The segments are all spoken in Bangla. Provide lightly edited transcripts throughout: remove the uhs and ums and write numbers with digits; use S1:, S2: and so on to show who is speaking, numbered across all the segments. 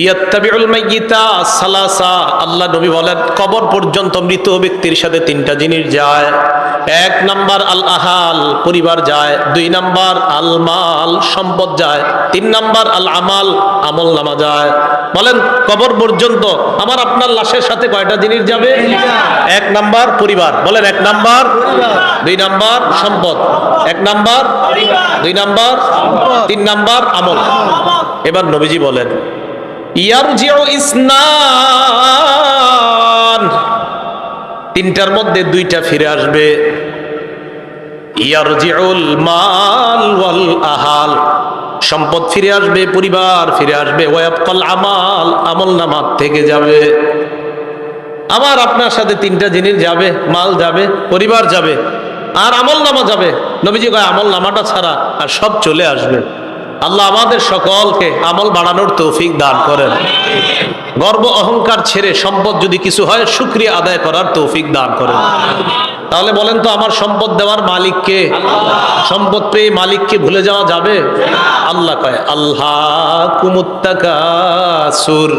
S1: ইয়াত্তাবিউল মাইয়িতা সালাসা, আল্লাহ নবী বলেন কবর পর্যন্ত মৃত ব্যক্তির সাথে তিনটা জিনিস যায়। এক নাম্বার আল আহাল, পরিবার যায়। দুই নাম্বার আল মাল, সম্পদ যায়। তিন নাম্বার আল আমাল, আমল নামা যায়। বলেন কবর পর্যন্ত আমার আপনার লাশের সাথে কয়টা জিনিস যাবে? এক নাম্বার পরিবার, বলেন এক নাম্বার। দুই নাম্বার সম্পদ, এক নাম্বার। দুই নাম্বার, তিন নাম্বার আমল। এবার নবীজি বলেন ইয়ারজিউ ইসনান, তিনটার মধ্যে দুইটা ফিরে আসবে। ইয়ারজিউল মাল ওয়াল আহাল, সম্পদ ফিরে আসবে, পরিবার ফিরে আসবে। ওয়ায়াবকাল আমাল, আমল নামা থেকে যাবে। আমার আপনার সাথে তিনটা জিনিস যাবে, মাল যাবে, পরিবার যাবে, আর আমল নামা যাবে। নবীজি কয় আমল নামাটা ছাড়া আর সব চলে আসবে। আল্লাহ আমাদের সকলকে আমল বাড়ানোর তৌফিক দান করেন। গর্ব অহংকার ছেড়ে সম্পদ যদি কিছু হয় শুকরিয়া আদায় করার তৌফিক দান করেন। তাহলে বলেন তো আমার সম্পদ দেওয়ার মালিককে? সম্পদ পেয়ে মালিককে ভুলে যাওয়া যাবে? আল্লাহ কয় আল্লাহকুমুত্তাকাসুর,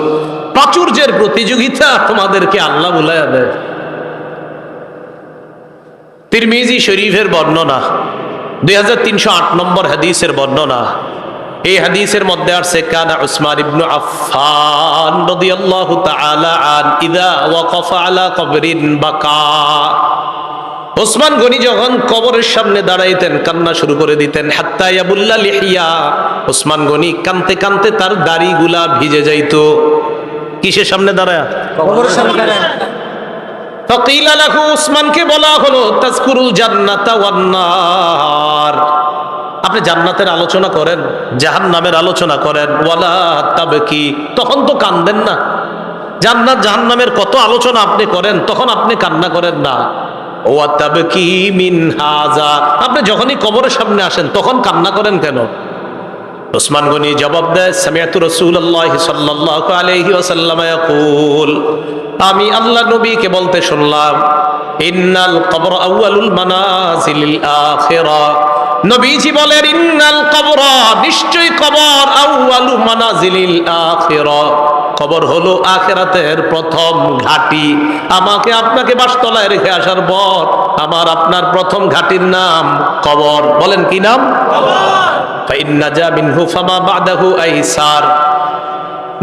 S1: প্রাচুর্যের প্রতিযোগিতা তোমাদেরকে আল্লাহ ভুলাইয়া দেয়। তিরমিজি শরীফের বর্ণনা, 2308 নম্বর হাদিসের বর্ণনা। এই হাদিসের মধ্যে আছে কানা উসমান ইবনে আফফান রাদিয়াল্লাহু তাআলা আন ইযা ওয়াকাফা আলা কবরিন বাকা, ওসমান গনি যখন কবরের সামনে দাঁড়াইতেন কান্না শুরু করে দিতেন। হাত্তা ইয়াবুল্লা লিহিয়া, ওসমান গনি কানতে কানতে তার দাড়িগুলা ভিজে যাইতো। কিসের সামনে দাঁড়ায়?
S2: কবরের সামনে দাঁড়ায়।
S1: ফাকিলা লাহু, ওসমানকে বলা হলো তাজকুরুল জান্নাতা ওয়ান নার, আপনি জান্নাতের আলোচনা করেন, জাহান্নামের আলোচনা করেন। ওয়ালা তাবকি, তখন তো কান্দেন না। জান্নাত জাহান্নামের কত আলোচনা আপনি করেন, তখন আপনি কান্না করেন না। ওয়া তাবকি মিন হাযা, আপনি যখনই কবরের সামনে আসেন তখন কান্না করেন কেন? ওসমান গনি জবাব দেয় সামিআতু রাসূলুল্লাহ সাল্লাল্লাহু আলাইহি ওয়াসাল্লাম ইয়াকুল, আমি আল্লাহ নবীকে বলতে শুনলাম ইন্নাল কবর আউয়ালুল মানাজিলিল আখিরা, নবীজি বলেন ইন্নাল কবর, নিশ্চয়ই কবর, আউয়ালু মানাজিলিল আখিরা, কবর হলো আখিরাতের প্রথম ঘাঁটি। আমাকে আপনাকে বাসতলায় রেখে আসার পর আমার আপনার প্রথম ঘাঁটির নাম কবর। বলেন কি নাম?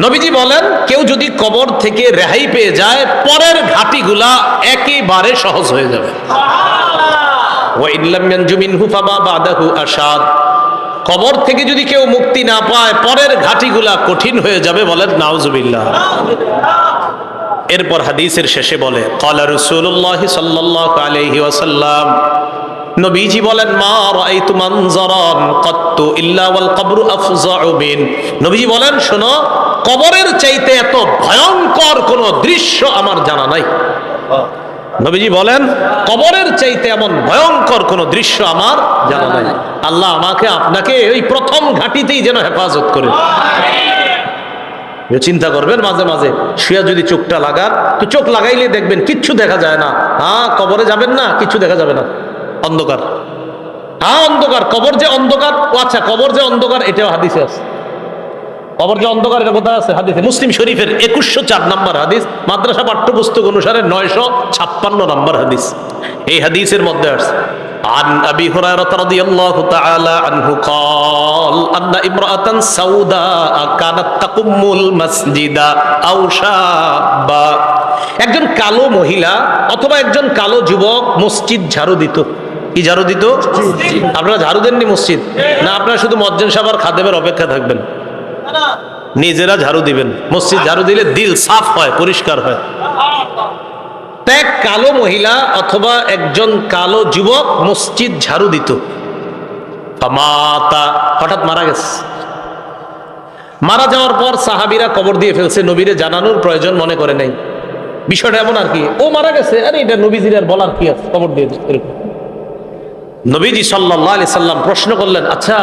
S1: নবীজি বলেন কেউ যদি কবর থেকে রেহাই পেয়ে যায় পরের ঘাটিগুলা একেবারে সহজ হয়ে যাবে। কবর থেকে যদি কেউ মুক্তি না পায় পরের ঘাটিগুলা কঠিন হয়ে যাবে। বলেন নাউজুবিল্লাহ। এরপর হাদিসের শেষে বলে ক্বালা রাসূলুল্লাহ সাল্লাল্লাহু আলাইহি ওয়াসাল্লাম, নবীজি বলেন মা রাআইতু মানজারান কাত্তু ইল্লা ওয়াল কবরু আফজাউ মিন, নবীজি বলেন শোনো, কবরের চাইতে এত ভয়ঙ্কর কোন দৃশ্য আমার জানা নাই। নবীজি বলেন কবরের চাইতে এমন ভয়ঙ্কর কোন দৃশ্য আমার জানা নাই। আল্লাহ আমাকে আপনাকে ওই প্রথম ঘাটিতেই যেন হেফাজত করে। চিন্তা করবেন মাঝে মাঝে শুয়া যদি চোখটা লাগান, তো চোখ লাগাইলে দেখবেন কিচ্ছু দেখা যায় না। হ্যাঁ, কবরে যাবেন না, কিচ্ছু দেখা যাবে না, অন্ধকার। হ্যাঁ অন্ধকার, কবর যে অন্ধকার। ও আচ্ছা, কবর যে অন্ধকার এটাও হাদিসে আছে। কবর যে অন্ধকার এটা কোথায় আছে? হাদিসে। মুসলিম শরীফের 2104 নম্বর হাদিস, মাদ্রাসা পাঠ্যপুস্তক অনুসারে 956 নম্বর হাদিস। এই হাদিসের মধ্যে আছে عن أبي هريرة رضي الله تعالى عنه قال أن امرأة سوداء كانت تقم المسجد أو شابا, একজন কালো মহিলা অথবা একজন কালো যুবক মসজিদ ঝাড়ু দিত। কি ঝাড়ু দিত? আপনারা ঝাড়ু দেননি মসজিদ? না, আপনারা শুধু মুয়াজ্জিন সাহেব আর খাদেমের অপেক্ষা থাকবেন? নিজেরা ঝাড়ু দিবেন। মসজিদ ঝাড়ু দিলে দিল সাফ হয়, পরিষ্কার হয়। এক কালো মহিলা অথবা একজন কালো যুবক মসজিদ ঝাড়ু দিত। হঠাৎ মারা গেছে। মারা যাওয়ার পর সাহাবীরা কবর দিয়ে ফেলছে, নবীরে জানানোর প্রয়োজন মনে করে নাই। বিষয়টা এমন আর কি, ও মারা গেছে, আরে এটা নবীজির আর বলার কি আছে, কবর দিয়ে এরকম। নবীজি সাল্লাল্লাহু আলাইহি সাল্লাম প্রশ্ন করলেন, আচ্ছা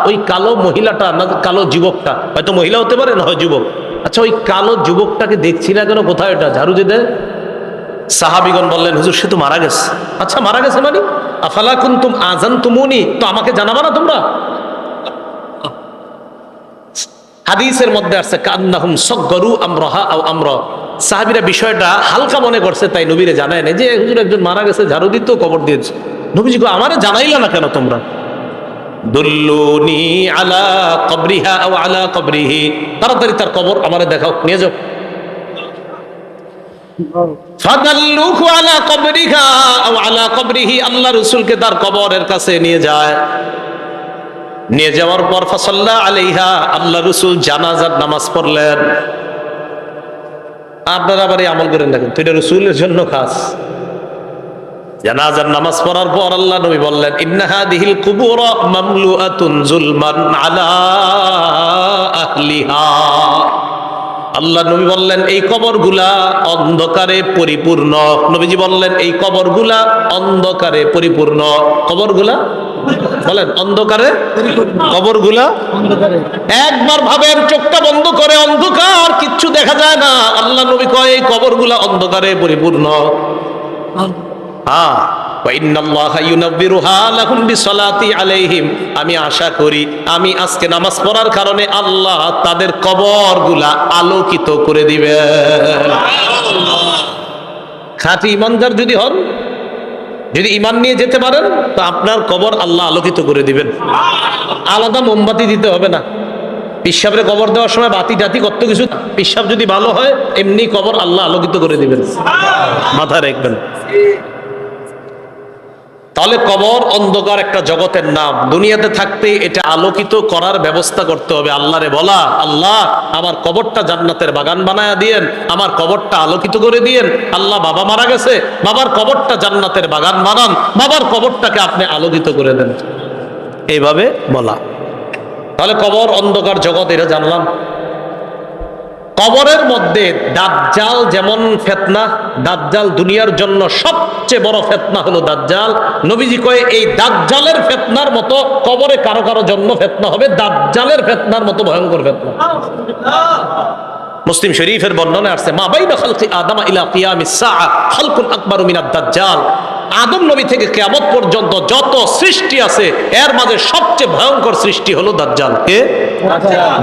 S1: ওই কালো মহিলাটা না কালো যুবকটা, হয়তো মহিলা হতে পারে না হয় যুবক, আচ্ছা ওই কালো যুবকটাকে দেখছি না কেন, কোথায় এটা ঝাড়ু দিয়ে দেয়? সাহাবীগণ বললেন, হুজুর সে তো মারা গেছে। আচ্ছা মারা গেছে মানে? আফালা কুনতুম আযানতুমুনি, তো আমাকে জানাবা না তোমরা? হাদিসের মধ্যে আছে কান্নাহুম সাগগারু আমরাহা আও আমরা, সাহাবীরা বিষয়টা হালকা মনে করছে, তাই নবীরে জানায় না যে হুজুর একজন মারা গেছে, ঝাড়ু দিত, কবর দিয়েছে। নবীজি কো আমারে জানাইলা না কেন তোমরা? দুল্লুনি আলা কবরিহা আও আলা কবরিহি, তাড়াতাড়ি তার কবর আমারে দেখাও, নিয়ে যাও। ফাদাল্লুহু আলা কবরিহা আও আলা কবরিহি, আল্লাহ রাসূলকে তার কবরের কাছে নিয়ে যায়। নিয়ে যাওয়ার পর ফাসাল্লা আলাইহা, আল্লাহ রাসূল জানাজার নামাজ পড়লেন। আপনারা আবার এই আমল করেন দেখেন, তো এটা রাসূলের জন্য খাস। জানাজার নামাজ পড়ার পর আল্লাহ নবী বললেন ইন্না হাদিহিল কুবুর মামলুআতুন যুলমান আলা আহলিহা। আল্লাহ নবী বললেন এই কবরগুলা অন্ধকারে পরিপূর্ণ। নবীজি বললেন এই কবরগুলা অন্ধকারে পরিপূর্ণ। কবরগুলা বলেন অন্ধকারে, কবরগুলা একবার ভাবেন, চোখটা বন্ধ করে, অন্ধকার, কিচ্ছু দেখা যায় না। আল্লাহ নবী কয় এই কবরগুলা অন্ধকারে পরিপূর্ণ। আমি আশা করি আমি আজকে নামাজ পড়ার কারণে আল্লাহ তাদের কবরগুলা আলোকিত করে দিবেন। খাঁটি ইমানদার যদি হন, যদি ইমান নিয়ে যেতে পারেন, তো আপনার কবর আল্লাহ আলোকিত করে দিবেন। আলাদা মোমবাতি দিতে হবে না। পিসাবের কবর দেওয়ার সময় বাতি টাতি কত কিছু, পিসাব যদি ভালো হয় এমনি কবর আল্লাহ আলোকিত করে দিবেন, মাথায় রাখবেন। তাহলে কবর অন্ধকার একটা জগতের নাম। দুনিয়াতে থাকতে এটা আলোকিত করার ব্যবস্থা করতে হবে। আল্লাহরে বলা, আল্লাহ আমার কবরটা জান্নাতের বাগান বানায়া দিয়েন, আমার কবরটা আলোকিত করে দিয়েন। আল্লাহ বাবা মারা গেছে, বাবার কবরটা জান্নাতের বাগান বানান, বাবার কবরটাকে আপনি আলোকিত করে দেন, এইভাবে বলা। তাহলে কবর অন্ধকার জগৎ, এটা জানলাম। কবরের মধ্যে দাজ্জাল যেমন ফিতনা, দাজ্জাল দুনিয়ার জন্য সবচেয়ে বড় ফিতনা হলো দাজ্জাল। নবীজি কয় এই দাজ্জালের ফিতনার মতো কবরে কারো কারো জন্য ফিতনা হবে, দাজ্জালের ফিতনার মতো ভয়ঙ্কর ফিতনা। মুসলিম শরীফের বর্ণনা আছে মা বাইনা খালকি আদম ইলা কিয়ামিস সাআ খালকুন আকবারু মিনাদ দাজ্জাল। আদম নবী থেকে কিয়ামত পর্যন্ত যত সৃষ্টি আছে এর মাঝে সবচেয়ে ভয়ঙ্কর সৃষ্টি হলো দাজ্জাল। কে?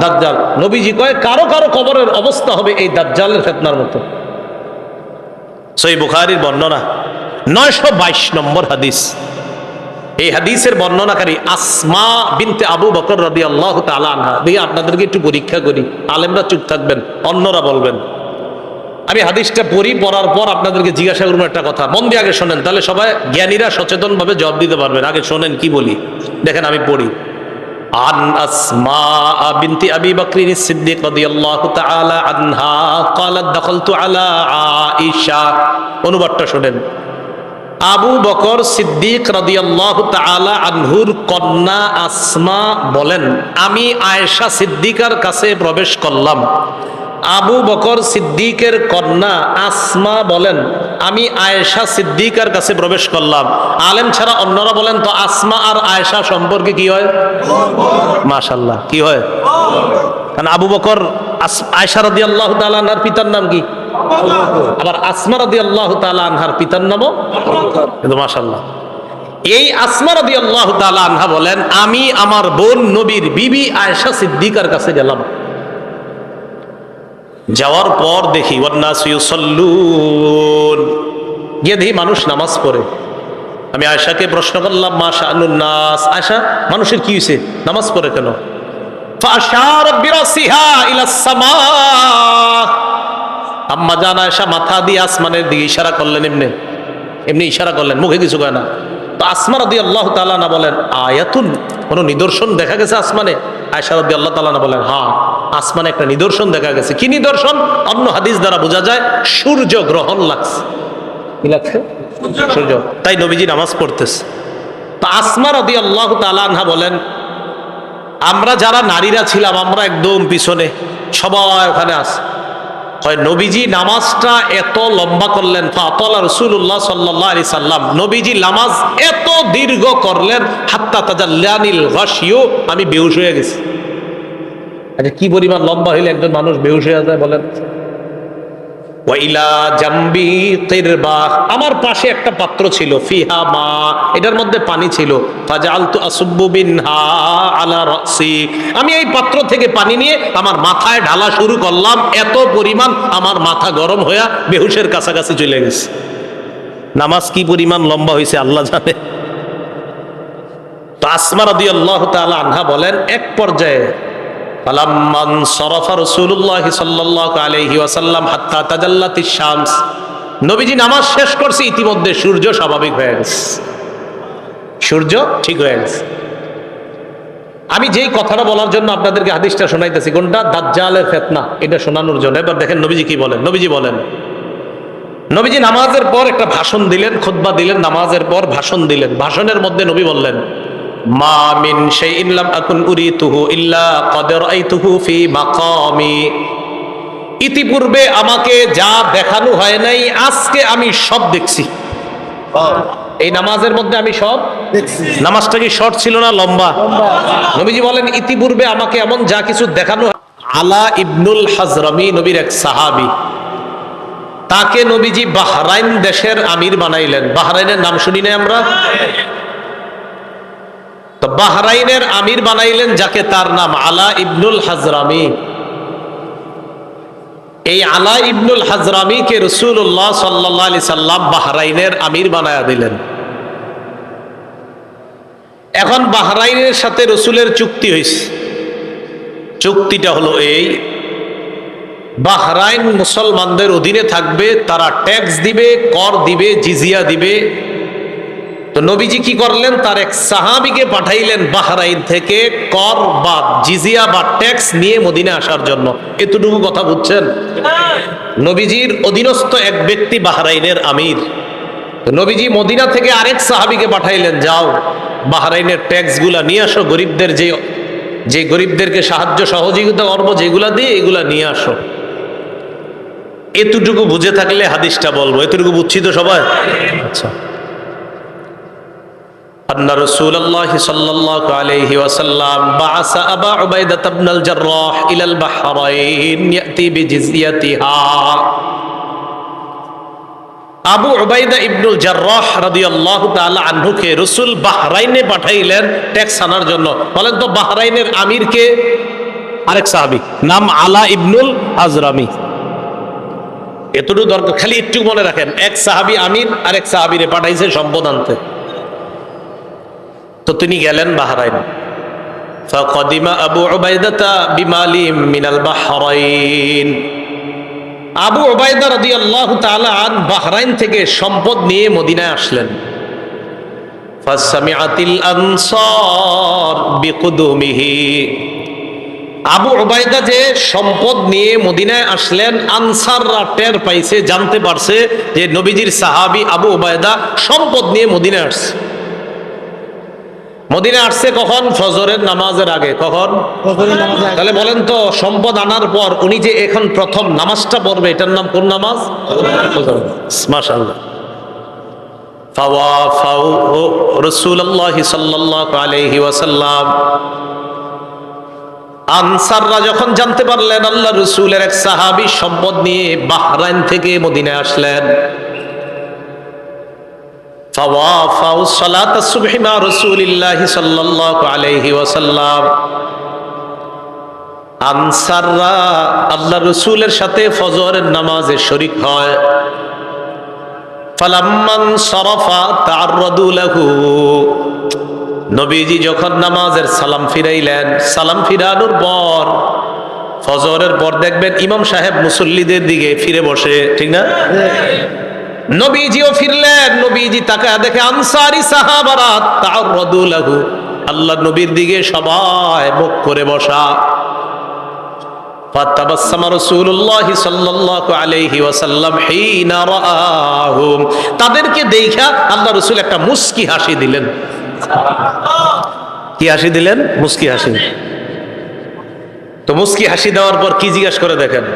S1: দাজ্জাল। নবীজি কয় কারো কারো কবরের অবস্থা হবে এই দাজ্জালের ফিতনার মতো। সহিহ বুখারীর বর্ণনা 922 নম্বর হাদিস। এই হাদিসের বর্ণনাকারী আসমা বিনতে আবু বকর রাদিয়াল্লাহু তাআলা আনহা। দেখি আপনাদেরকে একটু পরীক্ষা করি, আলেমরা চুপ থাকবেন, অন্যরা বলবেন। আমি হাদিসটা পড়ি, পড়ার পর আপনাদেরকে জিজ্ঞাসা করবো একটা কথা, মন দিয়ে আগে শোনেন, তাহলে সবাই জ্ঞানীরা সচেতন ভাবে জবাব দিতে পারবেন। আগে শোনেন কি বলি, দেখেন আমি পড়ি। আন আসমা বিনতি আবি বকর সিদ্দিক রাদিয়াল্লাহু তাআলা আনহা ক্বালাত দাখালতু আলা আয়েশা। অনুবাদটা শোনেন। আবু বকর সিদ্দিক রাদিয়াল্লাহু তাআলা আনহুর কন্যা আসমা বলেন আমি আয়েশা সিদ্দিকার কাছে প্রবেশ করলাম। আবু বকর সিদ্দিকের কন্যা আসমা বলেন আমি আয়েশা সিদ্দিকার কাছে প্রবেশ করলাম। আলেম ছাড়া অন্যরা বলেন তো আসমা আর আয়েশা সম্পর্কে কি হয়? মাশাআল্লাহ, কি হয়? কারণ আবু বকর আয়েশা রাদিয়াল্লাহু তাআলা আনহার পিতার নাম কি? আবার আসমা রাদিয়াল্লাহু তাআলা আনহার পিতার নামও কিন্তু মাশাআল্লাহ। এই আসমা রাদিয়াল্লাহু তাআলা আনহা বলেন আমি আমার বোন নবীর বিবি আয়েশা সিদ্দিকার কাছে গেলাম। যাওয়ার পর দেখি ওয়ান্নাসু ইউসাল্লুন, গিয়ে দেখি মানুষ নামাজ পড়ে। আমি আয়েশাকে প্রশ্ন করলাম মা শাআনুন নাস, আয়েশা মানুষের কি হয়েছে, নামাজ পড়ে কেন? ফাআশারাত বিরাসিহা ইলাস সামা, আম্মা জান আয়েশা মাথা দিয়ে আসমানের দিকে ইশারা করলেন, এমনি ইশারা করলেন, মুখে কিছু কয় না। তো আসমা রাদিয়াল্লাহু তাআলা আনহা বলেন আয়াতুন, কোন নিদর্শন দেখা গেছে আসমানে? আয়েশা রাদিয়াল্লাহু তাআলা আনহা বলেন হ্যাঁ, আসমানে একটা নিদর্শন দেখা গেছে। কি নিদর্শন? অন্য হাদিস দ্বারা বোঝা যায় সূর্য গ্রহণ লাগছে। কি লাগছে? সূর্য। তাই নবীজি নামাজ পড়তেছে। তো আসমা রাদিয়াল্লাহু তাআলা আনহা বলেন আমরা যারা নারীরা ছিলাম আমরা একদম পিছনে, সবাই ওখানে আছে। হয় নবীজি নামাজটা এত লম্বা করলেন, ফাতালা রাসূলুল্লাহ সাল্লাল্লাহু আলাইহি সাল্লাম, নবীজি নামাজ এত দীর্ঘ করলেন হাত্তা তাজাল্লানিল গাশিয়ু, আমি বেহুশ হয়ে গেছি। আচ্ছা কি পরিমাণ লম্বা হইলে একজন মানুষ বেহুশ হয়ে যায় বলেন? ওয়াইলা জাম্বি কিরবাহ, আমার পাশে একটা পাত্র ছিল, ফিহা মা, এটার মধ্যে পানি ছিল, ফাজআলতু আসুব্বু বিনহা আলা রাসি, আমি এই পাত্র থেকে পানি নিয়ে আমার মাথায় ঢালা শুরু করলাম, এত পরিমাণ আমার মাথা গরম হয়ে বেহুশের কাছাকাছি চলে গেছে। নামাজ কি পরিমাণ লম্বা হয়েছে আল্লাহ জানে। তো আসমা রাদিয়াল্লাহু তাআলা আনহা বলেন, এক পর্যায়ে ফালাম্মান সরাফা রাসূলুল্লাহ সাল্লাল্লাহু আলাইহি ওয়াসাল্লাম হাত্তা তাজাল্লাতিশ শামস, নবীজি নামাজ শেষ করছে, ইতিমধ্যে সূর্য স্বাভাবিক হয়ে গেছে, সূর্য ঠিক হয়ে গেছে। আমি যেই কথাটা বলার জন্য আপনাদেরকে হাদিসটা শোনাইতেছি, কোনটা? দাজ্জালের ফিতনা, এটা শোনানোর জন্য। এবার দেখেন নবীজি কি বলেন। নবীজি বলেন, নবীজি নামাজের পর একটা ভাষণ দিলেন, খুতবা দিলেন, নামাজের পর ভাষণ দিলেন। ভাষণের মধ্যে নবী বললেন, মা মিন শাইইন লাম আকুন উরিতুহু ইল্লা ক্বাদ রাআইতুহু ফি মাকামি, ইতিপূর্বে আমাকে যা দেখানো হয় নাই আজকে আমি সব দেখছি। এই নামাজের মধ্যে আমি সব দেখছি। নামাজটা কি শর্ট ছিল না লম্বা? নবীজি বলেন, ইতিপূর্বে আমাকে এমন যা কিছু দেখানো। আলা ইবনুল হাজরামি নবীর এক সাহাবী, তাকে নবীজি বাহরাইন দেশের আমির বানাইলেন। বাহরাইনের নাম শুনি নাই আমরা? তো বাহরাইনের আমির বানাইলেন যাকে, তার নাম আলা ইবনুল হাজরামি। এই আলা ইবনুল হাজরামিকে রাসূলুল্লাহ সাল্লাল্লাহু আলাইহি সাল্লাম বাহরাইনের আমির বানায়া দিলেন। এখন বাহরাইনের সাথে রাসূলের চুক্তি হয়েছে। চুক্তিটা হলো এই, বাহরাইন মুসলমানদের অধীনে থাকবে, তারা ট্যাক্স দিবে, কর দিবে, জিজিয়া দিবে। তো নবীজি কি করলেন, তার এক সাহাবীকে পাঠাইলেন বাহরাইন থেকে কর বা জিজিয়া বা ট্যাক্স নিয়ে মদিনা আসার জন্য। এতটুকু কথা বুঝছেন? নবীজির অধীনস্থ এক ব্যক্তি বাহরাইনের আমির। তো নবীজি মদিনা থেকে আরেক সাহাবীকে পাঠাইলেন, যাও বাহরাইনের ট্যাক্স গুলা নিয়ে আসো, গরিবদের যে গরিবদেরকে সাহায্য সহযোগিতা করবো যেগুলা দিয়ে, এগুলা নিয়ে আসো। এতটুকু বুঝে থাকলে হাদিসটা বলবো। এতটুকু বুঝছি তো সবাই? আচ্ছা। أن رسول الله صلى الله عليه وسلم بعث أبا عبيدة بن الجراح إلى البحرين يأتي بجزيتها। আবু উবাইদা ইবনুল জাররাহ রাদিয়াল্লাহু তাআলা আনহুকে রাসূল বাহরাইনে পাঠাইলেন ট্যাক্স আনার জন্য। বলেন তো বাহরাইনের আমির কে? আরেক সাহাবী, নাম আলা ইবনুল হাজরামি। এতটুকু দরকার, খালি একটু মনে রাখেন, এক সাহাবী আমির, আরেক সাহাবীরে পাঠাইছে সম্পদ আনতে। তো তিনি গেলেন বাহরাইন। ফাকাদিমা আবু উবাইদাতা বিমালিম মিনাল বাহরাইন। আবু উবাইদা রাদিয়াল্লাহু তাআলা আন বাহরাইন থেকে সম্পদ নিয়ে মদিনায় আসলেন। ফাসামিআতিল আনসার বিকুদুমিহি। আবু উবাইদা যে সম্পদ নিয়ে মদিনায় আসলেন, আনসাররা টের পাইছে, জানতে পারছে যে নবীজির সাহাবী আবু উবাইদা সম্পদ নিয়ে মদিনায় আসছে। মদিনা আসছে কখন? ফজরের নামাজের আগে। কখন? তাহলে বলেন তো, সম্পদ আনার পর উনি যে এখন প্রথম নামাজটা পড়বে, এটার নাম কোন নামাজ? মাশাআল্লাহ। ফাওয়াফাউ রাসূলুল্লাহ সাল্লাল্লাহু আলাইহি ওয়াসাল্লাম। আনসাররা যখন জানতে পারলেন আল্লাহ রাসূলের এক সাহাবী সম্পদ নিয়ে বাহরাইন থেকে মদিনায় আসলেন, ফাওয়াফাউ সালাতাস সুবহি মা রাসূলিল্লাহ সাল্লাল্লাহু আলাইহি ওয়াসাল্লাম। আনসাররা আল্লাহ রাসূলের সাথে ফজরের নামাজে শরীক হয়। ফালাম্মান সারাফা তাআররাদু লাহু। নবীজি যখন নামাজের সালাম ফিরাইলেন, সালাম ফিরানোর পর ফজরের পর দেখবেন ইমাম সাহেব মুসল্লিদের দিকে ফিরে বসে, ঠিক না? নবীজিও ফিরলেন, নবীজি তাকায় দেখে আনসারী সাহাবারা তাআররাদু লাহু, আল্লাহ নবীর দিকে সবাই মুখ করে বসা। ফাতাবাসসামা রাসূলুল্লাহ সাল্লাল্লাহু আলাইহি ওয়াসাল্লাম হিনা রাআহুম। তাদেরকে দেখা আল্লাহ রাসূল একটা মুস্কি হাসি দিলেন। কি হাসি দিলেন? মুস্কি হাসি। তো মুস্কি হাসি দেওয়ার পর কি জিজ্ঞাসা করে দেখেন,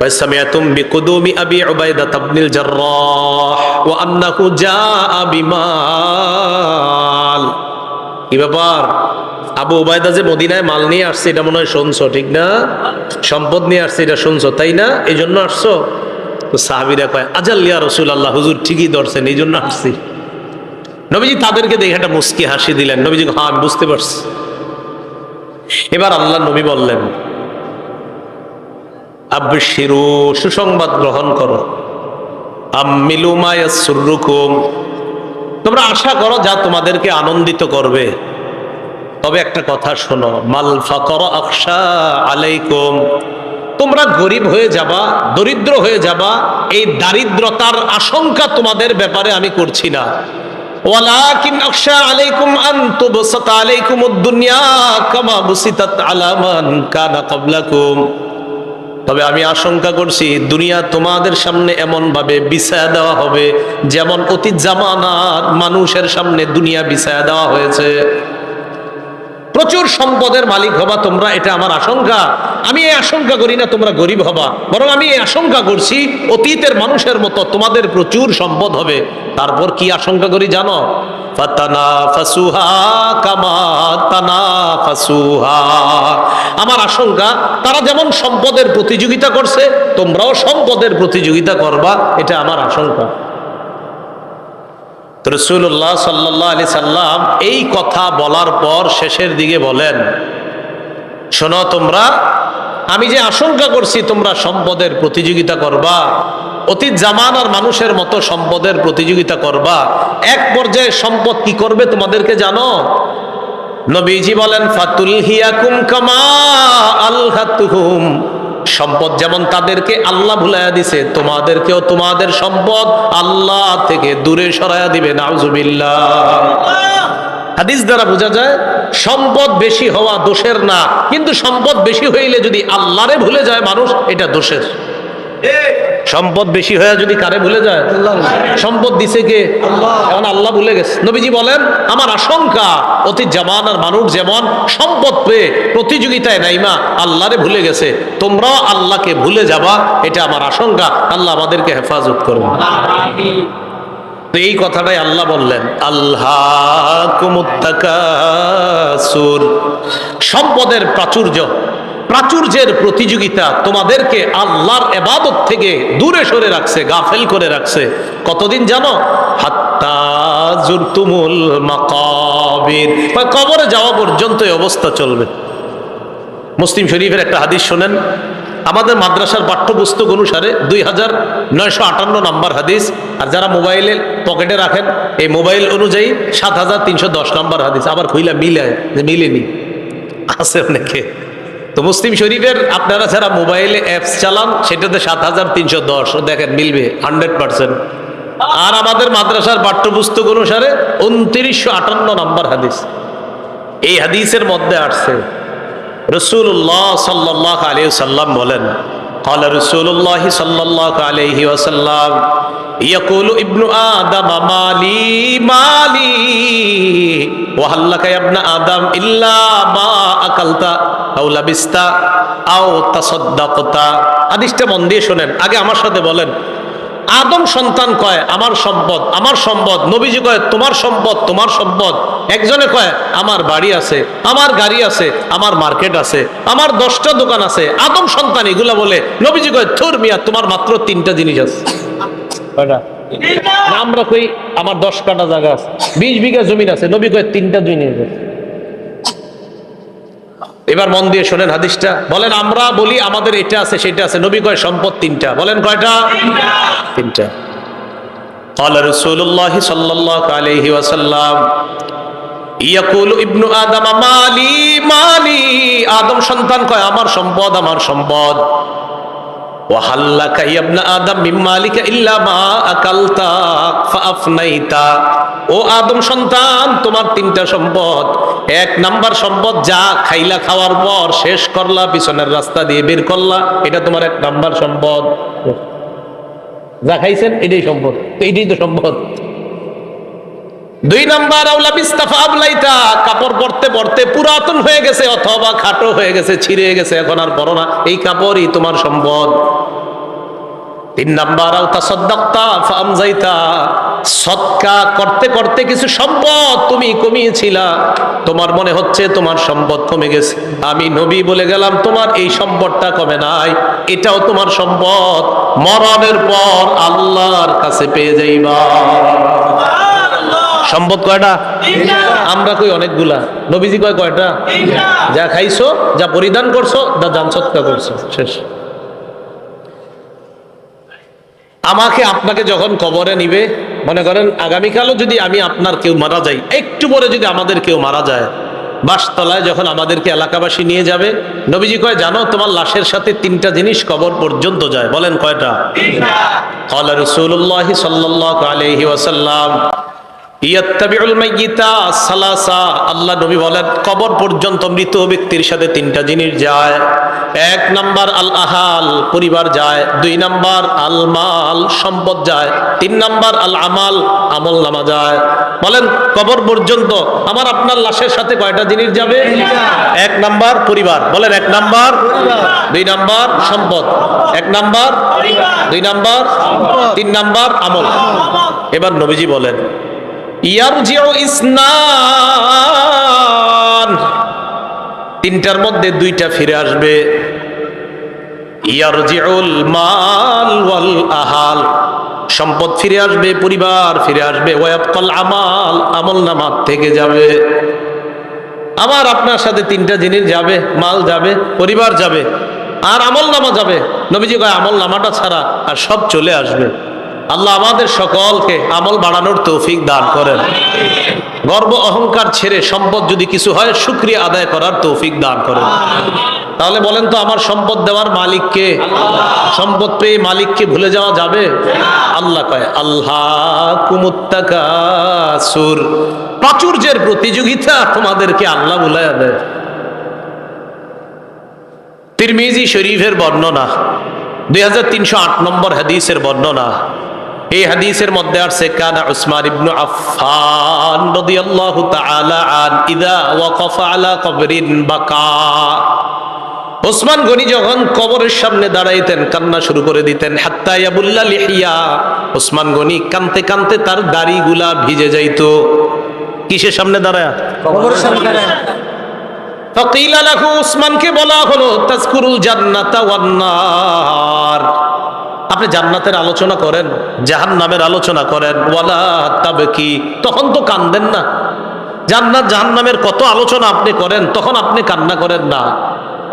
S1: فسمعتم بقدوم أبي عبيدة بن الجراح وأنه جاء بمال। কি ব্যাপার? আবু উবাইদা যে মদিনায় মাল নিয়ে আসছে, এটা মনে হয় শুনছো, ঠিক না? সম্পদ নিয়ে আসছে, এটা শুনছো, তাই না? এই জন্য আসছো। তো সাহাবীরা কয় আজাল ইয়া রাসূলুল্লাহ, হুজুর ঠিকই ধরছেন, এই জন্য আসছি। নবীজি তাদেরকে দেখে একটা মুস্কি হাসি দিলেন। নবীজি হ্যাঁ আমি বুঝতে পারছি। এবার আল্লাহ নবী বললেন আবশিরু, সুসংবাদ গ্রহণ করো, আম্মিলু মা ইয়াসুররুকুম, তোমরা আশা করো যা তোমাদেরকে আনন্দিত করবে। তবে একটা কথা শোনো, মাল ফাকর আখশা আলাইকুম, তোমরা গরিব হয়ে যাবা, দরিদ্র হয়ে যাবা, এই দারিদ্রতার আশঙ্কা তোমাদের ব্যাপারে আমি করছি না। ওয়ালাকিন আখশা আলাইকুম আন তুবসাতা আলাইকুমুদ দুনিয়া কামা বুসিতাত আলা মান কানা ক্বাবলাকুম, তবে আমি আশঙ্কা করছি দুনিয়া তোমাদের সামনে এমন ভাবে বিছায়া দেওয়া হবে যেমন অতীত জামানার মানুষের সামনে দুনিয়া বিছায়া দেওয়া হয়েছে। প্রচুর সম্পদের মালিক হবা তোমরা, এটা আমার আশঙ্কা। আমি এই আশঙ্কা করি না তোমরা গরিব হবা, বরং আমি এই আশঙ্কা করছি অতীতের মানুষের মতো তোমাদের প্রচুর সম্পদ হবে। তারপর কি আশঙ্কা করি জানো? ফাতানাফাসুহা কামা তানাফাসুহা, আমার আশঙ্কা তারা যেমন সম্পদের প্রতিযোগিতা করছে তোমরাও সম্পদের প্রতিযোগিতা করবা, এটা আমার আশঙ্কা। রাসূলুল্লাহ সাল্লাল্লাহু আলাইহি সাল্লাম এই কথা বলার পর শেষের দিকে বলেন, শোনো তোমরা, আমি যে আশঙ্কা করছি তোমরা সম্পদের প্রতিযোগিতা করবা, অতীত জামানার মানুষের মতো সম্পদের প্রতিযোগিতা করবা, এক পর্যায়ে সম্পদ কি করবে তোমাদেরকে জানো? নবীজি বলেন ফাতুলহিয়াকুম কামা আলহাতুহুম, সম্পদ যেমন তাদেরকে আল্লাহ ভুলাইয়া দিছে, তোমাদেরকেও তোমাদের সম্পদ আল্লাহ থেকে দূরে সরাইয়া দিবে। নাউজুবিল্লাহ। হাদিস দ্বারা বোঝা যায় সম্পদ বেশি হওয়া দোষের না, কিন্তু সম্পদ বেশি হইলে যদি আল্লাহরে ভুলে যায় মানুষ, এটা দোষের। সম্পদ বেশি হয়ে যদি কারে ভুলে যায়? সম্পদ দিছে কে? আল্লাহ। এখন আল্লাহ ভুলে গেছে। নবীজি বলেন আমার আশঙ্কা অতীত জামানার মানুষ যেমন সম্পদ পেয়ে প্রতিযোগিতায় নাইমা আল্লাহরে ভুলে গেছে, তোমরাও আল্লাহকে ভুলে যাবা, এটা আমার আশঙ্কা। আল্লাহ আমাদেরকে হেফাজত করুন। তো এই কথাটাই আল্লাহ বললেন, আল্লাহকুমুত তাকাসুর, সম্পদের প্রাচুর্যের প্রতিযোগিতা তোমাদেরকে আল্লাহর ইবাদত থেকে দূরে সরে রাখছে, গাফেল করে রাখছে। কতদিন জানো? হাত্তা জুরতুমুল মাকাবির, কবরে যাওয়া পর্যন্ত এই অবস্থা চলবে। মুসলিম শরীফের একটা হাদিস শোনেন, আমাদের মাদ্রাসার পাঠ্যপুস্তক অনুসারে 2958 নম্বর হাদিস, আর যারা মোবাইলে পকেটে রাখেন এই মোবাইল অনুযায়ী 7310 নম্বর হাদিস। আবার কইলা মিলায় যে মিলেনি, আছে অনেকে। তো মুসলিম শরীফের আপনারা যারা মোবাইলে অ্যাপস চালান সেটাতে 7310, দেখেন মিলবে 100%। আর আমাদের মাদ্রাসার পাঠ্যপুস্তক অনুসারে 2958 নম্বর হাদিস। এই হাদিসের মধ্যে আসছে রাসূলুল্লাহ সাল্লাল্লাহু আলাইহি ওয়াসাল্লাম বলেন, قال رسول الله صلى الله عليه وسلم يقول ابن آدم مالي مالي وهل لك يا ابن آدم إلا ما أكلت أو لبست أو تصدقت। হাদিসটা মন দিয়ে শুনেন, আগে আমার সাথে বলেন। আদম সন্তান কয় আমার সম্পদ আমার সম্পদ, নবীজি কয় তোমার সম্পদ তোমার সম্পদ। একজনে কয় আমার বাড়ি আছে, আমার গাড়ি আছে, আমার মার্কেট আছে, আমার 10টা দোকান আছে। আদম সন্তান এগুলা বলে, নবীজি কয় থুর মিয়া, তোমার মাত্র 3টা জিনিস আছে। আমরা কই আমার 10 কাঠা জায়গা আছে, 20 বিঘা জমিন আছে, নবী কয় 3টা জিনিস আছে। এবার মন দিয়ে শোনেন হাদিসটা, বলেন আমরা বলি আমাদের এটা আছে সেটা আছে, নবী কয় সম্পদ 3টা। বলেন কয়টা? 3টা। قال رسول الله صلى الله عليه وسلم يقول ابن آدم مالي مالي, আদম সন্তান কয় আমার সম্পদ আমার সম্পদ। وهل لك يا ابن آدم من مالك إلا ما أكلت فأفنيت, ও আদম সন্তান তোমার 3টা সম্পদ। 1 নাম্বার সম্পদ যা খাইলা, খাওয়ার পর শেষ করলা, পিছনের রাস্তা দিয়ে বের করলা, এটা তোমার 1 নাম্বার সম্পদ। যা খাইছেন এটাই সম্পদ, তো এটাই তো সম্পদ। 2 নাম্বার আউলা বিস্তাফা আবলাইতা, কাপড় পরতে পরতে পুরাতন হয়ে গেছে অথবা খাটো হয়ে গেছে, ছিঁড়ে গেছে, এখন আর পরো না, এই কাপড়ই তোমার সম্পদ। তিন নাম্বার আও তাসাদ্দাকতা ফাআমজাইতা, সদকা করতে করতে কিছু সম্পদ তুমি কমিয়েছিলা, তোমার মনে হচ্ছে তোমার সম্পদ কমে গেছে, আমি নবী বলে গেলাম তোমার এই সম্পদটা কমে নাই, এটাও তোমার সম্পদ, মরণের পর আল্লাহর কাছে পেয়ে যাইবা। সম্পদ কয়টা? আমরা কই অনেকগুলা, নবীজি কয় কয়টা? যা খাইছো, যা পরিধান করছো, যা দান সৎকার করছো, শেষ। আমাকে আপনাকে যখন কবরে নিবে, মনে করেন আগামীকালও যদি আমি আপনার কেউ মারা যাই, একটু পরে যদি আমাদের কেউ মারা যায়, বাসতলায় যখন আমাদেরকে এলাকাবাসী নিয়ে যাবে, নবীজি কয় জানো তোমার লাশের সাথে তিনটা জিনিস কবর পর্যন্ত যায়। বলেন কয়টা? ক্বালা রাসূলুল্লাহ সাল্লাল্লাহু আলাইহি ওয়াসাল্লাম ইয়াত্তাবিউল মাইয়িতা সালাসা, আল্লাহ নবী বলেন কবর পর্যন্ত মৃত ব্যক্তির সাথে তিনটা জিনিস যায়। এক নাম্বার আল আহাল, পরিবার যায়। দুই নাম্বার আল মাল, সম্পদ যায়। তিন নাম্বার আল আমাল, আমল নামা যায়। বলেন কবর পর্যন্ত আমার আপনার লাশের সাথে কয়টা জিনিস যাবে? এক নাম্বার পরিবার, বলেন এক নাম্বার, দুই নাম্বার সম্পদ, এক নাম্বার, দুই নাম্বার, তিন নাম্বার আমল। এবার নবীজি বলেন ইয়ারজিউ ইসনান, তিনটার মধ্যে দুইটা ফিরে আসবে। ইয়ারজিউল মাল ওয়াল আহাল, সম্পদ ফিরে আসবে, পরিবার ফিরে আসবে। ওয়ায়াবকাল আমাল, আমল নামা থেকে যাবে। আমার আপনার সাথে তিনটা জিনিস যাবে, মাল যাবে, পরিবার যাবে, আর আমল নামা যাবে। নবীজি কয় আমল নামাটা ছাড়া আর সব চলে আসবে। আল্লাহ আমাদের সকলকে আমল বাড়ানোর তৌফিক দান করেন। গর্ব অহংকার ছেড়ে সম্পদ যদি কিছু হয় শুকরিয়া আদায় করার তৌফিক দান করেন। তাহলে বলেন তো আমার সম্পদ দেওয়ার মালিককে? সম্পদ পেয়ে মালিককে ভুলে যাওয়া যাবে? আল্লাহ কয় আল্লাহকুমুত তাকাসুর, প্রাচুর্যের প্রতিযোগিতা তোমাদেরকে আল্লাহ ভুলাইয়া দেয়। তিরমিজি শরীফের বর্ণনা, 2308 নম্বর হাদিসের বর্ণনা। এই হাদিসের মধ্যে আছে কানা উসমান ইবনে আফফান রাদিয়াল্লাহু তাআলা আন ইযা ওয়াকাফা আলা কবরিন বাকা, ওসমান গনি যখন কবরের সামনে দাঁড়াইতেন কান্না শুরু করে দিতেন। হাত্তা ইয়াবুল্লা লিহিয়া, ওসমান গনি কানতে কানতে তার দাড়িগুলা ভিজে যাইতো। কিসের সামনে দাঁড়ায়? কবরের সামনে দাঁড়ায়। ফাকিলা লাহু, ওসমানকে বলা হলো তাজকুরুল জান্নাতা ওয়ান নার, আপনি জান্নাতের আলোচনা করেন, জাহান্নামের আলোচনা করেন। ওয়ালা তাবকি, তখন তো কান্দেন না। জান্নাত জাহান্নামের কত আলোচনা আপনি করেন, তখন আপনি কান্না করেন না।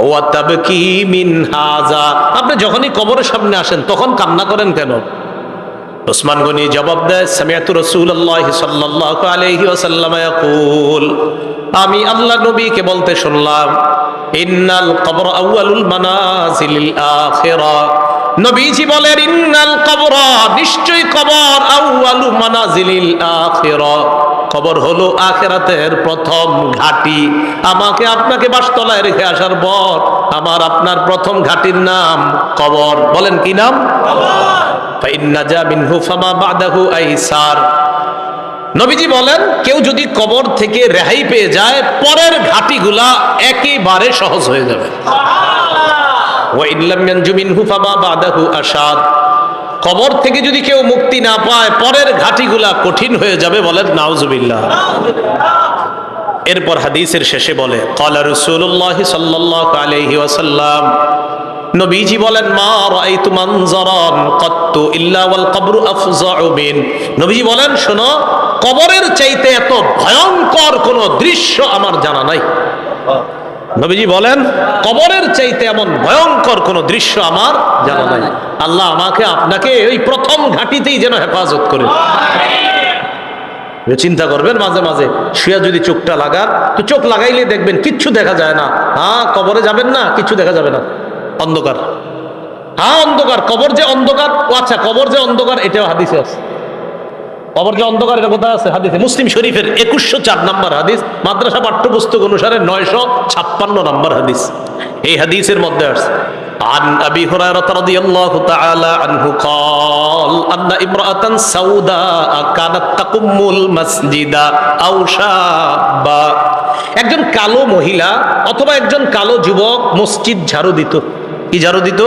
S1: ওয়া তাবকি মিন হাযা, আপনি যখনই কবরের সামনে আসেন তখন কান্না করেন কেন? ওসমান গনি জবাব দেয় সামিআতু রাসূলুল্লাহ সাল্লাল্লাহু আলাইহি ওয়াসাল্লাম ইয়াকুল, আমি আল্লাহ নবীকে বলতে শুনলাম ইন্নাল কবর আউয়ালুল মানাজিলিল আখিরা, নবীজি বলেন ইন্নাল কবর, নিশ্চয়ই কবর, আউয়ালু মানাজিলিল আখিরা, কবর হলো আখিরাতের প্রথম ঘাঁটি। আমাকে আপনাকে বাসতলায় রেখে আসার পর আমার আপনার প্রথম ঘাঁটির নাম কবর। বলেন কি নাম? কবর। ফাইন্নাজা মিনহু ফামা বাদাহু আইসার, নবীজি বলেন কেউ যদি কবর থেকে রেহাই পেয়ে যায় পরের ঘাটিগুলা একেবারে সহজ হয়ে যাবে। ওয়া ইল্লাম ইয়ানজু মিনহু ফামা বাদাহু আশাদ, কবর থেকে যদি কেউ মুক্তি না পায় পরের ঘাটিগুলা কঠিন হয়ে যাবে। বলেন নাউজুবিল্লাহ। এরপর হাদিসের শেষে বলে ক্বালা রাসূলুল্লাহ সাল্লাল্লাহু আলাইহি ওয়াসাল্লাম, নবীজি বলেন মা রাআইতু মানজারান কাত্তু ইল্লা ওয়াল কবরু আফজাউ মিন, নবীজি বলেন শোনো, কবরের চাইতে এত ভয়ঙ্কর কোন দৃশ্য আমার জানা নাই। নবীজি বলেন কবরের চাইতে এমন ভয়ঙ্কর কোন দৃশ্য আমার জানা নাই। আল্লাহ আমাকে আপনাকে ওই প্রথম ঘাটিতেই যেন হেফাজত করে। চিন্তা করবেন মাঝে মাঝে শুয়া যদি চোখটা লাগান, তো চোখ লাগাইলে দেখবেন কিচ্ছু দেখা যায় না। হ্যাঁ কবরে যাবেন না, কিচ্ছু দেখা যাবে না, অন্ধকার। হ্যাঁ অন্ধকার, কবর যে অন্ধকার, ও আচ্ছা কবর যে অন্ধকার এটাও হাদিসে আছে। কবর যে অন্ধকার এটা কোথায় আছে? হাদিসে। মুসলিম শরীফের 2104 নম্বর হাদিস, মাদ্রাসা পাঠ্যপুস্তক অনুসারে 956 নম্বর হাদিস। এই হাদিসের মধ্যে আছে عن أبي هريرة رضي الله تعالى عنه قال أن امرأة سوداء كانت تقم المسجد أو شابا, একজন কালো মহিলা অথবা একজন কালো যুবক মসজিদ ঝাড়ু দিত। কি ঝাড়ু দিত?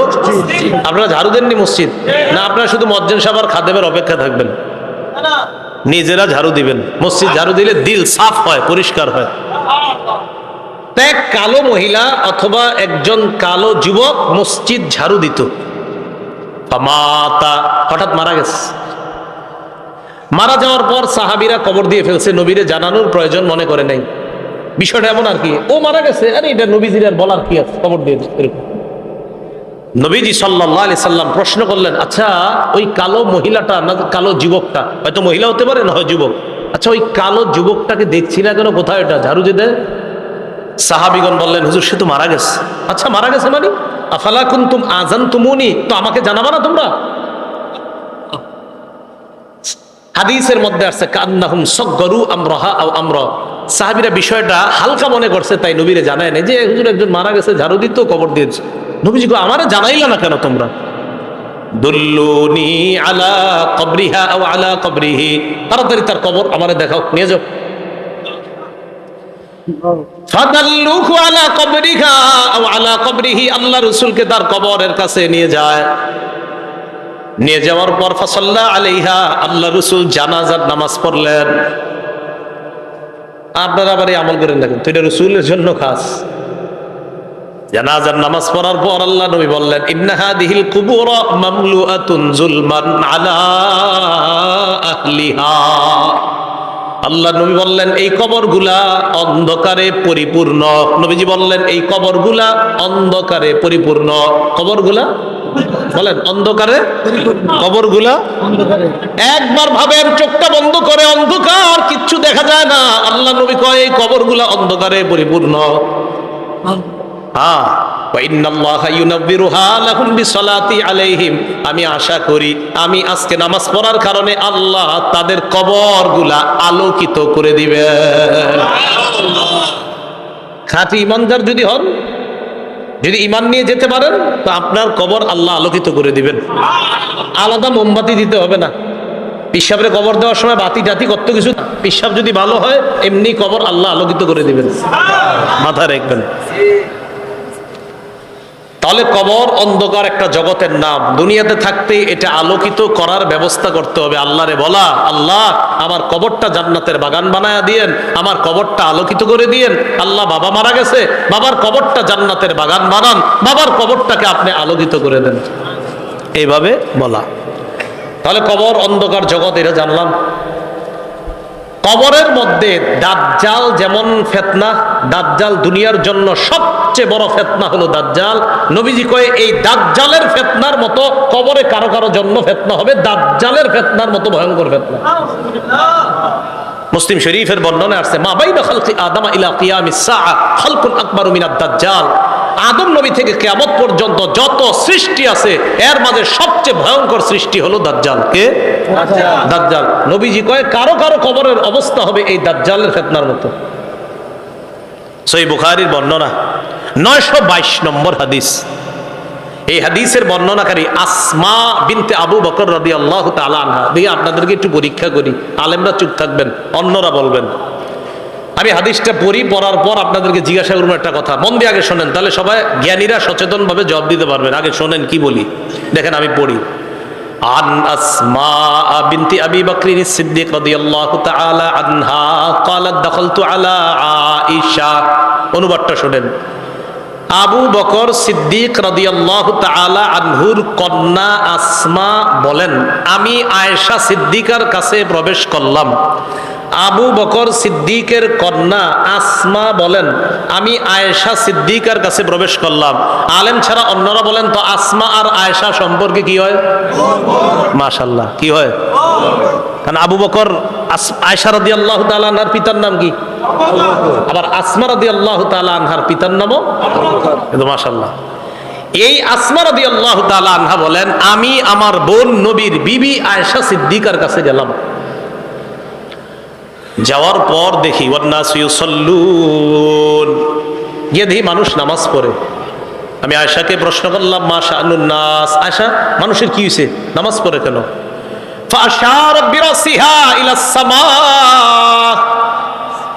S1: আপনারা ঝাড়ু দেননি মসজিদ? না আপনারা শুধু মজ্জেন সাহেব আর খাদেমের অপেক্ষা থাকবেন? নিজেরা ঝাড়ু দিবেন। মসজিদ ঝাড়ু দিলে দিল সাফ হয়, পরিষ্কার হয়। এক কালো মহিলা অথবা একজন কালো যুবক মসজিদ ঝাড়ু দিত, হঠাৎ মারা গেছে। মারা যাওয়ার পর সাহাবীরা কবর দিয়ে ফেলছে, নবীরে জানানোর প্রয়োজন মনে করে নাই। বিষয়টা এমন আর কি, ও মারা গেছে, আরে এটা নবীজির আর বলার কি আছে, কবর দিয়ে এরকম। নবীজি সাল্লাল্লাহু আলাইহি সাল্লাম প্রশ্ন করলেন, আচ্ছা ওই কালো মহিলাটা না কালো যুবকটা, হয়তো মহিলা হতে পারে না হয় যুবক, আচ্ছা ওই কালো যুবকটাকে দেখছি না কেন, কোথায় এটা ঝাড়ু দিয়ে দেয়? সাহাবীগণ বললেন, হুজুর সে তো মারা গেছে। আচ্ছা মারা গেছে মানে? আফালা কুনতুম আযানতুমুনি, তো আমাকে জানাবা না তোমরা? হাদিসের মধ্যে আসছে কান্নাহুম সাগগারু আমরাহা আও আমরা, সাহাবীরা বিষয়টা হালকা মনে করছে, তাই নবীরে জানায় না যে হুজুর একজন মারা গেছে, ঝাড়ু দিত, কবর দিয়েছে। নবীজি কো আমারে জানাইলা না কেন তোমরা? দুল্লুনি আলা কবরিহা আও আলা কবরিহি, তাড়াতাড়ি তার কবর আমারে দেখাও, নিয়ে যাও। ফাদাল্লুহু আলা কবরিহা আও আলা কবরিহি, আল্লাহ রাসূলকে তার কবরের কাছে নিয়ে যায়। নিয়ে যাওয়ার পর ফাসাল্লা আলাইহা, আল্লাহ রাসূল জানাজার নামাজ পড়লেন। আপনারা আবার এই আমল করেন না, কিন্তু এটা রাসূলের জন্য খাস। জানাজার নামাজ পড়ার পর আল্লাহ নবী বললেন, ইন্না হাদিহিল কুবুর মামলুআতুন যুলমান আলা আহলিহা। আল্লাহ নবী বললেন এই কবরগুলা অন্ধকারে পরিপূর্ণ। নবীজি বললেন এই কবরগুলা অন্ধকারে পরিপূর্ণ। কবরগুলা বলেন অন্ধকারে, কবরগুলা একবার ভাবেন, চোখটা বন্ধ করে, অন্ধকার, কিচ্ছু দেখা যায় না। আল্লাহ নবী কয় এই কবরগুলা অন্ধকারে পরিপূর্ণ। আমি আশা করি আমি আজকে নামাজ পড়ার কারণে আল্লাহ তাদের কবরগুলা আলোকিত করে দিবে। খাঁটি ইমানদার যদি হন, যদি ইমান নিয়ে যেতে পারেন, তো আপনার কবর আল্লাহ আলোকিত করে দিবেন। আলাদা মোমবাতি দিতে হবে না। পিসাবের কবর দেওয়ার সময় বাতি টাতি কত কিছু, পিসাব যদি ভালো হয় এমনি কবর আল্লাহ আলোকিত করে দিবেন, মাথায় রাখবেন। তাহলে কবর অন্ধকার একটা জগতের নাম, দুনিয়াতে থাকতে এটা আলোকিত করার ব্যবস্থা করতে হবে। আল্লাহরে বলা, আল্লাহ আমার কবরটা জান্নাতের বাগান বানায়া দিয়েন, আমার কবরটা আলোকিত করে দিয়েন। আল্লাহ বাবা মারা গেছে, বাবার কবরটা জান্নাতের বাগান বানান, বাবার কবরটাকে আপনি আলোকিত করে দেন, এইভাবে বলা। তাহলে কবর অন্ধকার জগৎ, এটা জানলাম। কবরের মধ্যে দাজ্জাল যেমন ফিতনা, দাজ্জাল দুনিয়ার জন্য সবচেয়ে বড় ফিতনা হলো দাজ্জাল। নবীজি কয় এই দাজ্জালের ফিতনার মতো কবরে কারো কারো জন্য ফিতনা হবে, দাজ্জালের ফিতনার মতো ভয়ঙ্কর ফিতনা। মুসলিম শরীফের বর্ণনা আসছে, মা বাইনা খালকি আদম ইলা কিয়ামিস সাআ খালকুন আকবারু মিনাদ দাজ্জাল। আদম নবী থেকে কিয়ামত পর্যন্ত যত সৃষ্টি আছে এর মাঝে সবচেয়ে ভয়ঙ্কর সৃষ্টি হলো দাজ্জাল। কে? দাজ্জাল। নবীজি কয় কারো কারো কবরের অবস্থা হবে এই দাজ্জালের ফিতনার মতো। সহিহ বুখারীর বর্ণনা 922 নম্বর হাদিস। এই হাদিসের বর্ণনাকারী আসমা বিনতে আবু বকর রাদিয়াল্লাহু তাআলা আনহা। দেখি আপনাদেরকে একটু পরীক্ষা করি, আলেমরা চুপ থাকবেন, অন্যরা বলবেন। আমি হাদিসটা পড়ি, পড়ার পর আপনাদেরকে জিজ্ঞাসা করবো একটা কথা, মন দিয়ে আগে শোনেন, তাহলে সবাই জ্ঞানীরা সচেতন ভাবে জবাব দিতে পারবেন। আগে শোনেন কি বলি, দেখেন আমি পড়ি। আন আসমা বিনতি আবি বকর সিদ্দিক রাদিয়াল্লাহু তাআলা আনহা ক্বালাত দাখালতু আলা আয়েশা। অনুবাদটা শোনেন। আবু বকর সিদ্দিক রাদিয়াল্লাহু তাআলা আনহুর কন্যা আসমা বলেন, আমি আয়েশা সিদ্দিকার কাছে প্রবেশ করলাম। আবু বকর সিদ্দিকের কন্যা আসমা বলেন, আমি আয়েশা সিদ্দিকার কাছে প্রবেশ করলাম। আলেম ছাড়া অন্যরা বলেন তো আসমা আর আয়েশা সম্পর্কে কি হয়? মাশাআল্লাহ, কি হয়? কারণ আবু বকর আয়েশা রাদিয়াল্লাহু তাআলা আনহার পিতার নাম কি? আবার আসমা রাদিয়াল্লাহু তাআলা আনহার পিতার নামও কিন্তু মাশাআল্লাহ। এই আসমা রাদিয়াল্লাহু তাআলা আনহা বলেন, আমি আমার বোন নবীর বিবি আয়েশা সিদ্দিকার কাছে গেলাম। যাওয়ার পর দেখি ওয়ান্নাসু ইউসাল্লুন, গিয়ে দেখি মানুষ নামাজ পড়ে। আমি আয়েশাকে প্রশ্ন করলাম, মা শাআনুন নাস, আয়েশা মানুষের কি হয়েছে, নামাজ পড়ে কেন? ফাআশারাত বিরাসিহা ইলাস সামা।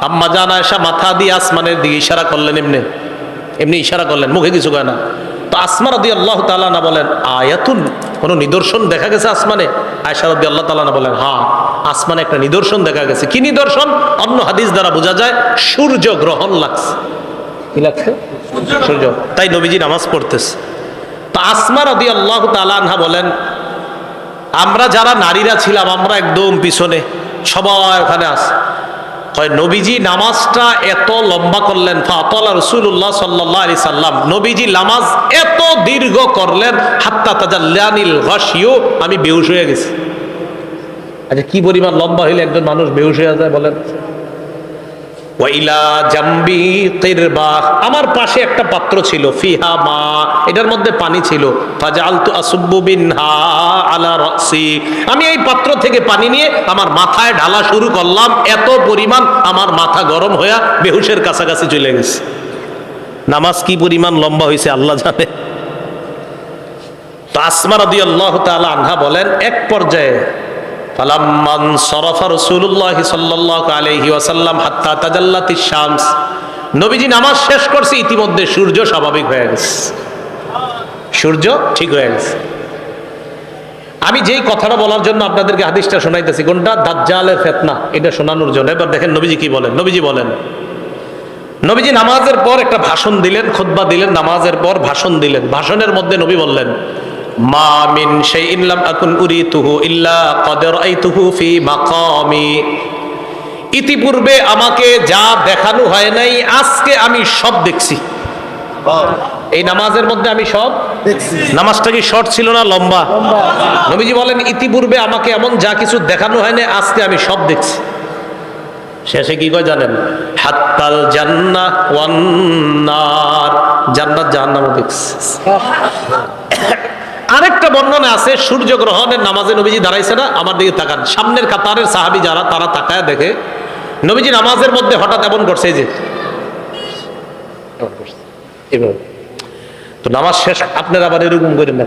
S1: আম্মা জান আয়েশা মাথা দিয়ে আসমানের দিকে ইশারা করলেন, এমনি ইশারা করলেন, মুখে কিছু কয় না। তো আসমা রাদিয়াল্লাহু তাআলা আনহা বলেন আয়াতুন, কোনো নিদর্শন দেখা গেছে আসমানে? আয়েশা রাদিয়াল্লাহু তাআলা আনহা বলেন হ্যাঁ, আসমানে একটা নিদর্শন দেখা গেছে। কি নিদর্শন? অন্য হাদিস দ্বারা বোঝা যায় সূর্য গ্রহণ লাগছে। কি লাগছে? সূর্য। তাই নবীজি নামাজ পড়তেছে। তো আসমা রাদিয়াল্লাহু তাআলা আনহা বলেন আমরা যারা নারীরা ছিলাম আমরা একদম পিছনে, সবাই ওখানে আছে। হয় নবীজি নামাজটা এত লম্বা করলেন, ফাতালা রাসূলুল্লাহ সাল্লাল্লাহু আলাইহি সাল্লাম, নবীজি নামাজ এত দীর্ঘ করলেন হাত্তা তাজাল্লানিল গাশিয়ু, আমি বেহুশ হয়ে গেছি। আচ্ছা কি পরিমাণ লম্বা হইলে একজন মানুষ বেহুশ হয়ে যায় বলেন? ওয়াইলা জাম্বি কিরবা, আমার পাশে একটা পাত্র ছিল, ফিহা মা, এটার মধ্যে পানি ছিল, ফাজালতু আসুব্বু বিনহা আলা রাসি, আমি এই পাত্র থেকে পানি নিয়ে আমার মাথায় ঢালা শুরু করলাম, এত পরিমাণ আমার মাথা গরম হয়ে বেহুশের কাছাকাছি চলে গেছে। নামাজ কি পরিমাণ লম্বা হয়েছে আল্লাহ জানে। তো আসমা রাদিয়াল্লাহু তাআলা আনহা বলেন এক পর্যায়ে ফালাম্মান সরাফা রাসূলুল্লাহ সাল্লাল্লাহু আলাইহি ওয়াসাল্লাম হাত্তা তাজাল্লাতিশ শামস, নবীজি নামাজ শেষ করছে, ইতিমধ্যে সূর্য স্বাভাবিক হয়ে গেছে, সূর্য ঠিক হয়ে গেছে। আমি যেই কথাটা বলার জন্য আপনাদেরকে হাদিসটা শোনাইতেছি, কোনটা? দাজ্জালের ফিতনা, এটা শোনানোর জন্য। এবার দেখেন নবীজি কি বলেন। নবীজি বলেন, নবীজি নামাজের পর একটা ভাষণ দিলেন, খুতবা দিলেন, নামাজের পর ভাষণ দিলেন। ভাষণের মধ্যে নবী বললেন মা মিন শাইইন লাম আকুন উরিতুহু ইল্লা ক্বাদ রাআইতুহু ফি মাকামি, ইতিপূর্বে আমাকে যা দেখানো হয় নাই আজকে আমি সব দেখছি। এই নামাজের মধ্যে আমি সব দেখছি। নামাজটা কি শর্ট ছিল না লম্বা? নবীজি বলেন ইতিপূর্বে আমাকে এমন যা কিছু দেখানো হয় না আজকে আমি সব দেখছি। শেষে কি কয় জানেন? হাত্তাল জান্নাহ ওয়ান নার, জান্নাত জাহান্নামও দেখছি। আরেকটা বর্ণনা আছে সূর্য গ্রহণের নামাজে নবীজি দাঁড়াইছে না, আমার দিকে তাকান, সামনের কাতারের সাহাবী যারা তারা তাকায় দেখে নবীজি নামাজের মধ্যে হঠাৎ এমন করছে যে এভাবে। তো নামাজ শেষ, আপনারা আবার এরকম করেন না,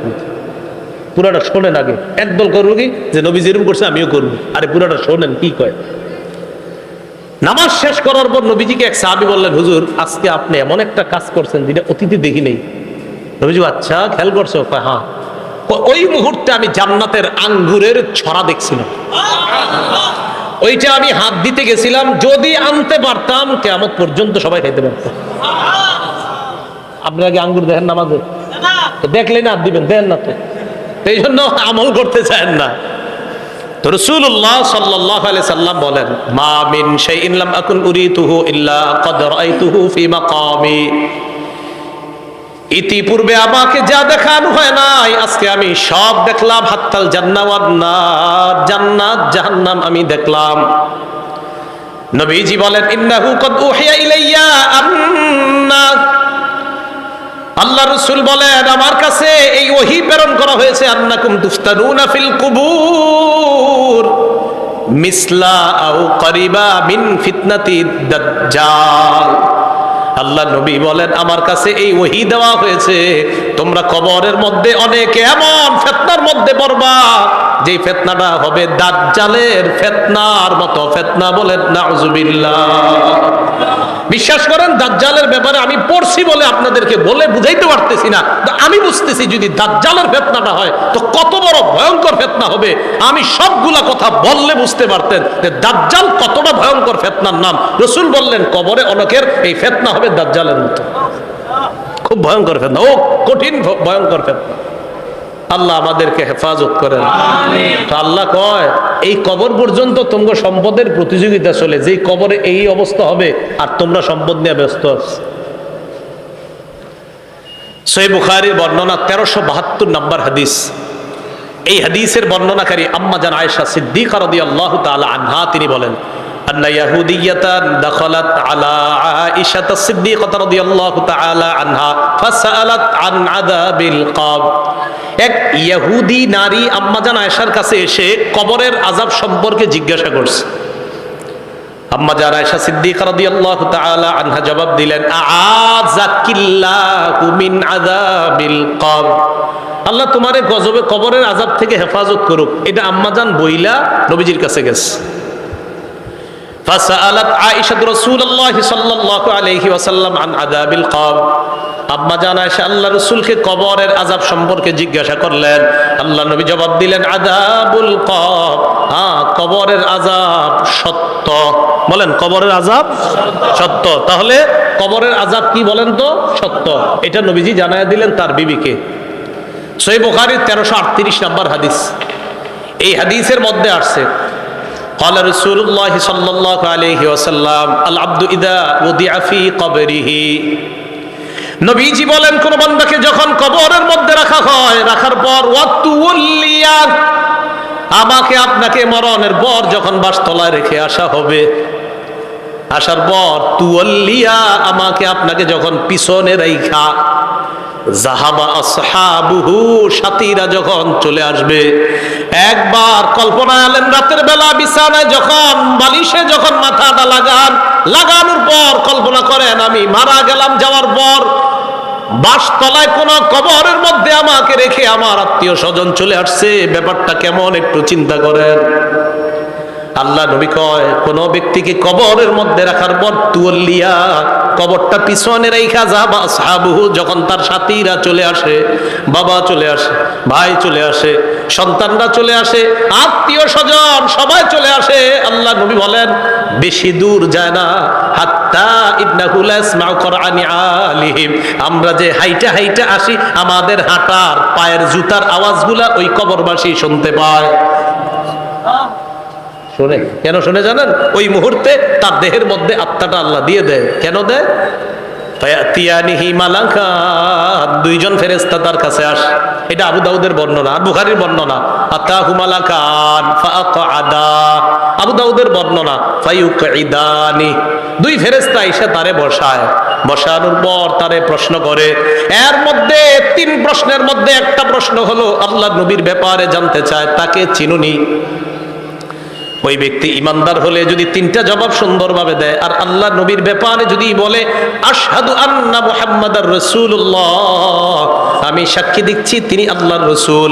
S1: পুরাটা শোনেন আগে। একদল করবো কি যে নবীজি এরকম করছে আমিও করবো, আরে পুরাটা শোনেন কি কয়। নামাজ শেষ করার পর নবীজিকে এক সাহাবী বললেন হুজুর আজকে আপনি এমন একটা কাজ করছেন যেটা অতীতে দেখি নেই। নবীজি আচ্ছা খেয়াল করছো? হ্যাঁ। ওই মুহূর্তে আমি জান্নাতের আঙ্গুরের ছড়া দেখছিলাম, ওইটা আমি হাত দিতে গেছিলাম, যদি আনতে পারতাম কিয়ামত পর্যন্ত সবাই খাইতে পারতাম। আপনারা কি আঙ্গুর দেখেন নামাজে? দেখলেন হাত দিবেন, দেন না তো, এই জন্য আমল করতে চান না। তো রাসূলুল্লাহ সাল্লাল্লাহু আলাইহি সাল্লাম বলেন মা মিন শাইইন লাম আকুন উরিতুহু ইল্লা ক্বাদ রাআইতুহু ফি মাকামি, ইতিপূর্বে আমাকে যা দেখানো হয় নাই আজকে আমি সব দেখলাম। হাত্তাল জান্নাহ ওয়ান নার, জান্নাত জাহান্নাম আমি দেখলাম। নবীজি বলেন ইন্নাহু ক্বাদ উহিয়া ইলাইয়া আন্না, আল্লাহ রাসূল বলেন আমার কাছে এই ওহী প্রেরণ করা হয়েছে আন্নাকুম তুফতানুনা ফিল কুবুর মিসলা আও করিবা মিন ফিতনাতি দাজ্জাল। আল্লাহ নবী বলেন আমার কাছে এই ওহী দেওয়া হয়েছে তোমরা কবরের মধ্যে অনেকে এমন ফিতনার মধ্যে পড়বা যে ফিতনাটা হবে দাজ্জালের ফিতনার মতো ফিতনা। বলেন নাউজুবিল্লাহ। বিশ্বাস করেন দাজ্জালের ব্যাপারে আমি পড়ছি বলে আপনাদেরকে বলে বুঝাইতে পারতেছি না, আমি বুঝতেছি যদি দাজ্জালের ফিতনাটা হয় তো কত বড় ভয়ঙ্কর ফিতনা হবে। আমি সবগুলা কথা বললে বুঝতে পারতেন যে দাজ্জাল কতটা ভয়ঙ্কর ফিতনার নাম। রাসূল বললেন কবরে অনেকের এই ফিতনা হবে দাজ্জালের মতো, খুব ভয়ঙ্কর ফিতনা, ও কঠিন ভয়ঙ্কর ফিতনা। আল্লাহ আমাদেরকে হেফাজত করেন। তো আল্লাহ কয় এই কবর পর্যন্ত তোমরা সম্পদের প্রতিযোগিতা চলে, যেই কবরে এই অবস্থা হবে আর তোমরা সম্পদ নিয়ে ব্যস্ত আছো। সহিহ বুখারীর বর্ণনা 1372 নম্বর হাদিস। এই হাদিসের বর্ণনাকারী আম্মা জান আয়েশা সিদ্দিকা রাদিয়াল্লাহু তাআলা আনহা, তিনি বলেন আন্না ইয়াহুদিয়াতান দাখালাত আলা আয়েশা সিদ্দিকা রাদিয়াল্লাহু তাআলা আনহা ফাসালাত আন আযাবিল কবর। এক ইহুদি নারী আম্মা জান আয়েশার কাছে এসে কবরের আযাব সম্পর্কে জিজ্ঞাসা করছে। আম্মা জান আয়েশা সিদ্দিকা রাদিয়াল্লাহু তাআলা আনহা জবাব দিলেন আযাকিল্লাহু মিন আযাবিল কবর, আল্লাহ তোমারে গজবে কবরের আযাব থেকে হেফাজত করুক। এটা আম্মা জান বইলা নবীজির কাছে গেছে। فسألت عائشة رسول الله صلى الله عليه وسلم عن عذاب القبر। আম্মা জান আয়েশা আল্লাহ রাসূলকে কবরের আযাব সম্পর্কে জিজ্ঞাসা করলেন। আল্লাহ নবী জবাব দিলেন, আযাবুল কবর, কবরের আযাব সত্য। বলেন, কবরের আযাব সত্য। তাহলে কবরের আযাব কি বলেন তো? সত্য। এটা নবীজি জানায়া দিলেন তার বিবিকে। সহিহ বুখারীর 1338 নম্বর হাদিস। এই হাদিসের মধ্যে আসছে, قال رسول الله صلى الله عليه وسلم العبد اذا وضع في قبره। নবীজি বলেন, কোন বান্দাকে যখন কবরের মধ্যে রাখা হয়, রাখার পর ওয়াতুল্লিয়া, আমাকে আপনাকে মরণের পর যখন বাসতলায় রেখে আসা হবে, আসার পর তুল্লিয়া, আমাকে আপনাকে যখন পিছনে রাইখা, জাহাবা আসহাবুহু, সাথীরা যখন চলে আসবে। একবার কল্পনায় আলেন, রাতের বেলা বিছানায় যখন বালিশে যখন মাথাটা লাগানোর পর কল্পনা করেন আমি মারা গেলাম, যাওয়ার পর বাসতলায় কোন কবরের মধ্যে আমাকে রেখে আমার আত্মীয় স্বজন চলে আসছে, ব্যাপারটা কেমন একটু চিন্তা করেন। আল্লাহ নবী কয়, কোন ব্যক্তিকে কবরের মধ্যে রাখার পর তুল্লিয়া, কবরটা পিছনে রাইখা, যাবা আসহাবুহু, যখন তার সাথীরা চলে আসে, বাবা চলে আসে, ভাই চলে আসে, সন্তানরা চলে আসে, আত্মীয় স্বজন সবাই চলে আসে। আল্লাহ নবী বলেন, বেশি দূর যায় না, হাত্তা ইন্নাহু লা ইয়াসমাউ কুরআনি আলিহিম, আমরা যে হাইটা হাইটা আসি, আমাদের হাঁটার পায়ের জুতার আওয়াজগুলা ওই কবরবাসী শুনতে পায়। শোনে কেন? শুনে জানেন, ওই মুহূর্তে তার দেহের মধ্যে আত্মাটা আল্লাহ দিয়ে দেয়। কেন দেয়? ফায়াতিয়ানিহি মালাকান, দুইজন ফেরেশতা তার কাছে আসে। এটা আবু দাউদের বর্ণনা আর বুখারীর বর্ণনা। আতাহু মালাকান ফাআকআদা, আবু দাউদের বর্ণনা ফায়ুকঈদানি, দুই ফেরেশতা এসে তারে বসায়, বসানোর পর তারে প্রশ্ন করে। এর মধ্যে তিন প্রশ্নের মধ্যে একটা প্রশ্ন হলো আল্লাহ নবীর ব্যাপারে জানতে চায়, তাকে চিনুনি? ওই ব্যক্তি ইমানদার হলে যদি তিনটা জবাব সুন্দরভাবে দেয়, আর আল্লাহ নবীর ব্যাপারে যদি বলে আশহাদু আন্না মুহাম্মাদার রাসূলুল্লাহ, আমি সাক্ষী দিচ্ছি তিনি আল্লাহর রাসূল,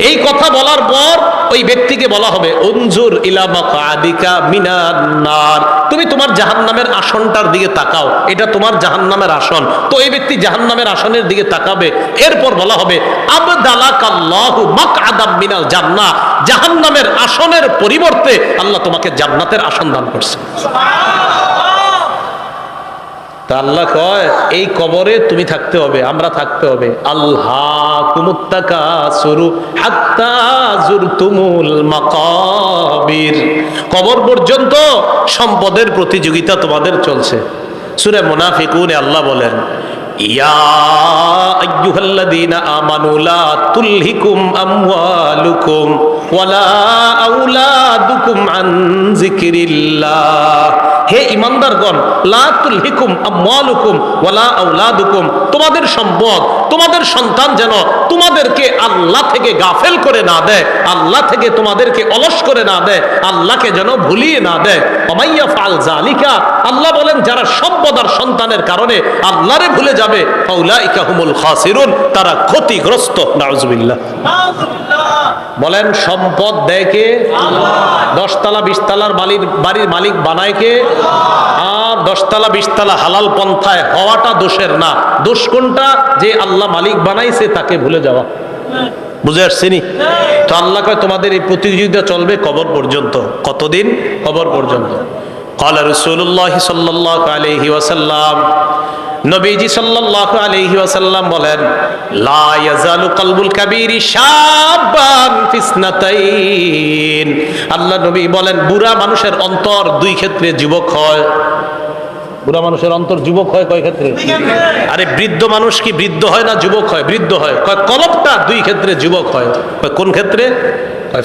S1: এই কথা বলার পর ওই ব্যক্তিকে বলা হবে উনজুর ইলা মাকআদিকা মিনান নার, তুমি তোমার জাহান্নামের আসনটার দিকে তাকাও, এটা তোমার জাহান্নামের আসন। তো এই ব্যক্তি জাহান্নামের আসনের দিকে তাকাবে। এরপর বলা হবে আবদালাকাল্লাহু মাকআদাম মিনাল জান্নাহ, জাহান্নামের আসনের পরিবর্তে আল্লাহ তোমাকে জান্নাতের আসন দান করছে। তা আল্লাহ কয়, এই কবরে তুমি থাকতে হবে, আমরা থাকতে হবে। আল্লাহকুমুত তাকাসুরু হাত্তা যুরতুমুল মাকাবির, কবর পর্যন্ত সম্পদের প্রতিযোগিতা তোমাদের চলছে। সূরা মুনাফিকুনে আল্লাহ বলেন, ইয়া আইয়ুহাল্লাযীনা আমানু লা তুলহিকুম আমওয়ালুকুম ওয়ালা আওলাদুকুম আন যিকরিল্লাহ, হে ঈমানদারগণ, লা তুলহিকুম আমওয়ালুকুম ওয়ালা আওলাদুকুম, তোমাদের সম্পদ, তোমাদের সন্তান যেন তোমাদেরকে আল্লাহ থেকে গাফেল করে না দেয়, আল্লাহ থেকে তোমাদেরকে অলস করে না দেয়, আল্লাহকে যেন ভুলিয়ে না দেয়। ওমাইয়া ফাল যালিকা, আল্লাহ বলেন যারা সম্পদ আর সন্তানের কারণে আল্লাহরে ভুলে যাবে, ফাউলাইকা হুমুল খাসিরুন, তারা ক্ষতিগ্রস্ত। নাউজুবিল্লাহ। বলেন, সম্পদ দেয় কে? আল্লাহ। 10 তলা 20 তলার বাড়ির মালিক বানায় কে? আর 10 তলা 20 তলা হালাল পন্থায় হওয়াটা দোষের না। দোষ কোনটা? যে আল্লাহ মালিক বানাইছে তাকে ভুলে যাওয়া। বুঝে আসছেনি? তো আল্লাহ কয় তোমাদের এই প্রতিযোগিতা চলবে কবর পর্যন্ত। কতদিন? কবর পর্যন্ত। ক্বালা রাসূলুল্লাহ সাল্লাল্লাহু আলাইহি ওয়াসাল্লাম, নবীজি সাল্লাল্লাহু আলাইহি ওয়াসাল্লাম বলেন, লা ইয়াজালু কলবুল কাবীরি শাবান ফিসনাতাইন, আল্লাহ নবী বলেন বুড়া মানুষের অন্তর দুই ক্ষেত্রে যুবক হয়। বুড়া মানুষের অন্তর যুবক হয় কয় ক্ষেত্রে? আরে বৃদ্ধ মানুষ কি বৃদ্ধ হয় না যুবক হয়? বৃদ্ধ হয়। কয় কলবটা দুই ক্ষেত্রে যুবক হয়। কোন ক্ষেত্রে?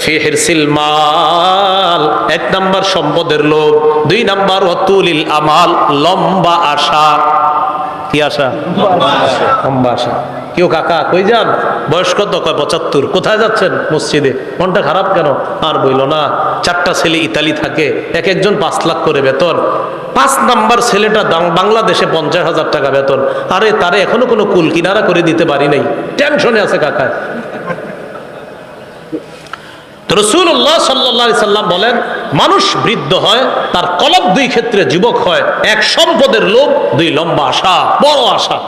S1: ফি হিরসিল মাল, 1 নাম্বার সম্পদের লোভ, 2 নাম্বার ওয়াতুলিল আমাল, লম্বা আশা। কি আশা? লম্বা আশা। কেউ কাকা কই যান? বয়স কত? কয় 75। কোথায় যাচ্ছেন? মসজিদে। মনটা খারাপ কেন? আর বইল না, 4টা ছেলে ইতালি থাকে, এক একজন 5 লাখ করে বেতন। 5 নাম্বার ছেলেটা বাংলাদেশে 50,000 টাকা বেতন। আরে তারে এখনো কোনো কুল কিনারা করে দিতে পারি নাই, টেনশনে আছে কাকা। তো রাসূলুল্লাহ সাল্লাল্লাহু আলাইহি সাল্লাম বলেন, মানুষ বৃদ্ধ হয়, তার কলব দুই ক্ষেত্রে যুবক হয়। এক, সম্পদের লোভ, দুই, লম্বা আশা, বড় আশা।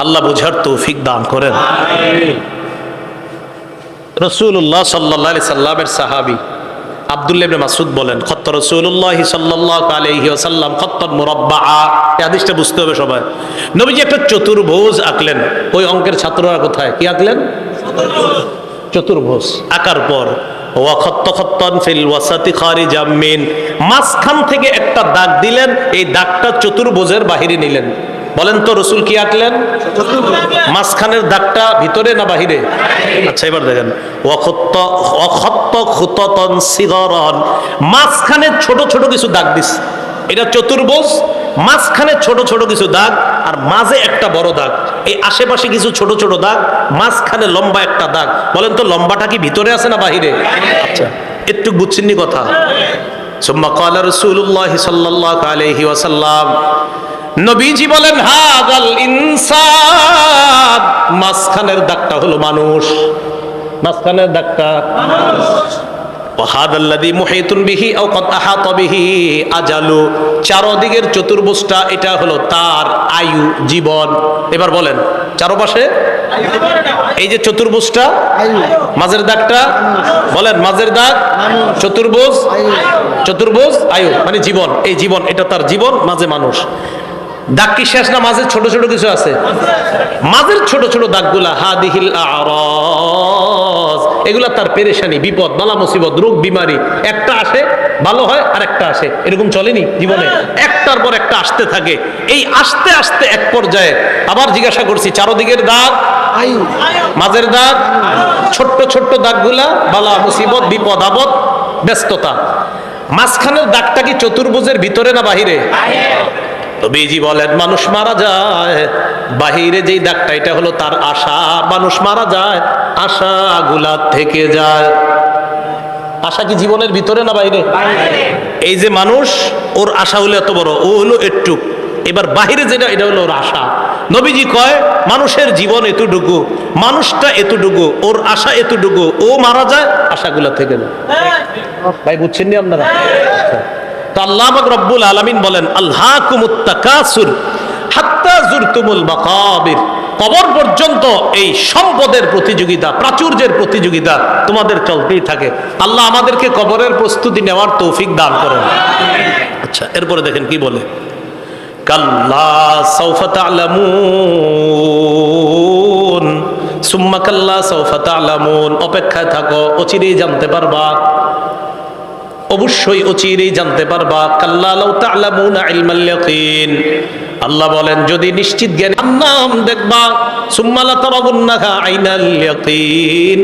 S1: আল্লাহ বুঝার তৌফিক দান করেন। রাসূলুল্লাহ সাল্লাল্লাহু আলাইহি সাল্লামের সাহাবী আব্দুল্লাহ ইবনে মাসউদ বলেন, খত্ত রাসূলুল্লাহ সাল্লাল্লাহু আলাইহি ওয়াসাল্লাম খত্তান মুরাব্বাআ। এই হাদিসটা বুঝতে হবে সবাই। নবীজি একটা চতুর্ভুজ আঁকলেন। ওই অঙ্কের ছাত্ররা কোথায়? কি আঁকলেন? চতুর্ভুজ আঁকার পর ওয়া খত্ত খত্তান ফিল ওয়াসাতি খারিজাম মিন, মাঝখান থেকে একটা দাগ দিলেন। এই দাগটা চতুর্ভুজের বাহিরে নিলেন। বলেন তো রাসূল কি আঁকলেন? মাঝখানের দাগটা ভিতরে না বাহিরে? আচ্ছা, এবার দেখেন, ওয়া খত্ত খুতাতান সিগারান, মাঝখানে ছোট ছোট কিছু দাগ দিস। এটা চতুর্ভুজ, মাঝখানে ছোট ছোট কিছু দাগ, আর মাঝে একটা বড় দাগ। এই আশেপাশে কিছু ছোট ছোট দাগ, মাঝখানে লম্বা একটা দাগ। বলেন তো লম্বাটা কি ভিতরে আছে না বাহিরে? আচ্ছা, একটু বুঝছেন নি কথা? সুম্মা ক্বালা রাসূলুল্লাহ সাল্লাল্লাহু আলাইহি ওয়াসাল্লাম, নবীজি বলেন, হাযাল ইনসান, মাঝখানের দাগটা হলো মানুষ। মাঝখানের দাগটা মানুষ। ওয়াহাদাল্লাযী মুহীতুন বিহি আও ক্বাদ আহাতা বিহি আজালু, চারদিকের চতুর্ভুজটা এটা হলো তার আয়ু, জীবন। এবার বলেন, চারপাশে এই যে চতুর্ভুজটা, মাঝের দাগটা, বলেন মাঝের দাগ, চতুর্ভুজ, চতুর্ভুজ আয়ু মানে জীবন। এই জীবন, এটা তার জীবন, মাঝে মানুষ। দাগ কি শেষ না মাঝে ছোট ছোট কিছু আছে? মাঝের ছোট ছোট দাগগুলা হাদিহিল আরাজ, এগুলা তার পেরেশানি, বিপদ, বালা মুসিবত, রোগ বিমারি। একটা আসে ভালো হয়, আর একটা আসে। এরকম চলেনি জীবনে? একটার পর একটা আসতে থাকে। এই আসতে আসতে এক পর্যায়ে আবার জিজ্ঞাসা করছি, চারদিকের দাগ, মাঝের দাগ, ছোট্ট ছোট্ট দাগগুলা বালা মুসিবত, বিপদ আপদ, ব্যস্ততা। মাঝখানের দাগটা কি চতুর্ভুজের ভিতরে না বাহিরে? নবীজি বলেন, মানুষ মারা যায়, বাহিরে যেই দাগটা এটা হলো তার আশা। মানুষ মারা যায়, আশাগুলা থেকে যায়। আশা কি জীবনের ভিতরে না বাইরে? এই যে মানুষ, ওর আশা হলো এত বড়, ও হলো একটু। এবার বাহিরে যেটা, এটা হলো ওর আশা। নবীজি কয়, মানুষের জীবন এতটুকু, মানুষটা এতটুকু, ওর আশা এতটুকু, ও মারা যায়, আশাগুলা থেকে যায়। ভাই বুঝছেন নি আপনারা? তো আল্লাহ পাক রব্বুল আলামিন বলেন, আলহাকুমুত তাকাসুর হাত্তা জুরতুমুল মাকাবির, কবর পর্যন্ত এই সম্পদের প্রতিযোগিতা, প্রাচুর্যের প্রতিযোগিতা তোমাদের চলতেই থাকে। আল্লাহ আমাদেরকে কবরের প্রস্তুতি নেওয়ার তৌফিক দান করেন। আচ্ছা, এরপরে দেখেন কি বলে, কাল্লা সাউফা তা'লামুন সুম্মা কাল্লা সাউফা তা'লামুন, অপেক্ষায় থাকো, অচিরেই জানতে পারবা, অবশ্যই অচিরেই জানতে পারবা। কাল্লা লাউ তা'লামুনা ইলমাল ইয়াকিন, আল্লাহ বলেন যদি নিশ্চিত জ্ঞান নাম দেখবা, সুম্মা লা তারাবুন্নাহা আইনাল ইয়াকিন,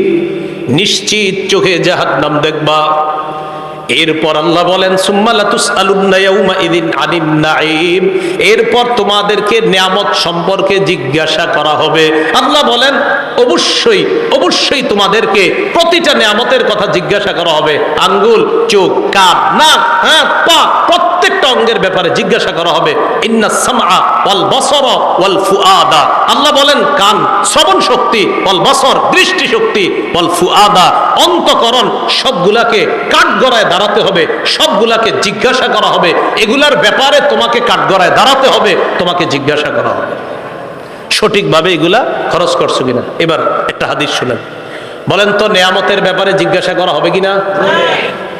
S1: নিশ্চিত চোখে জাহান্নাম দেখবা। এরপর আল্লাহ বলেন, সুম্মা লা তুসআলুন্না ইয়াউমা ইযিন আনিন নাঈম, এরপর তোমাদেরকে নিয়ামত সম্পর্কে জিজ্ঞাসা করা হবে। আল্লাহ বলেন, অবশ্যই অবশ্যই তোমাদেরকে প্রতিটা নিয়ামতের কথা জিজ্ঞাসা করা হবে। আঙ্গুল, চোখ, কান, নাক, হাত, পা, প্রত্যেকটা অঙ্গের ব্যাপারে জিজ্ঞাসা করা হবে। ইন্নাস সামআ ওয়াল বাসারা ওয়াল ফুআদা, আল্লাহ বলেন কান শ্রবণ শক্তি, ওয়াল বাসর দৃষ্টি শক্তি, ওয়াল ফুআদা অন্তঃকরণ, সবগুলাকে কাঠগড়ায় দাঁড়াতে হবে, সবগুলাকে জিজ্ঞাসা করা হবে। এগুলার ব্যাপারে তোমাকে কাঠগড়ায় দাঁড়াতে হবে, তোমাকে জিজ্ঞাসা করা হবে সঠিকভাবে এগুলা খরচ করছো কিনা। এবার একটা হাদিস শুনেন, বলেন তো নেয়ামতের ব্যাপারে জিজ্ঞাসা করা হবে কিনা?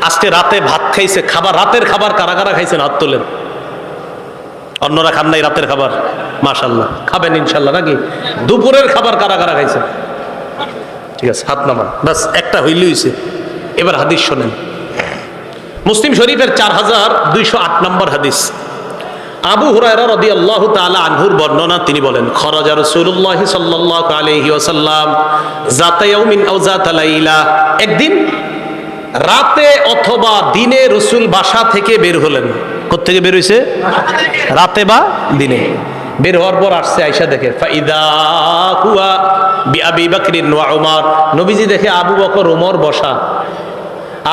S1: আজকে রাতে ভাত খাইছে, খাবার, রাতের খাবার কারা কারা খাইছেন হাত তোলেন। অন্যরা খান নাই রাতের খাবার? মাশাআল্লাহ, খাবেন ইনশাআল্লাহ নাকি? দুপুরের খাবার কারা কারা খাইছেন? ঠিক আছে, হাত নামান, বাস একটা হইলে হইছে। এবার হাদিস শোনেন, মুসলিম শরীফের 4208 নম্বর হাদিস। আবু হুরায়রা রাদিয়াল্লাহু তাআলা আনহুর বর্ণনা, তিনি বলেন, খরাজা রাসূলুল্লাহ সাল্লাল্লাহু আলাইহি ওয়াসাল্লাম যাতা ইয়াউমিন আও যাতা লাইলা, একদিন রাতে অথবা দিনে রাসূল বাসা থেকে বের হলেন। কোথা থেকে বের হইছে? রাতে বা দিনে। বের হওয়ার পর আসছে, আয়েশা দেখে, ফাইদা হুয়া বিআবি বকরিন ওয়া উমর, নবীজি দেখে আবু বকর ওমর বসা।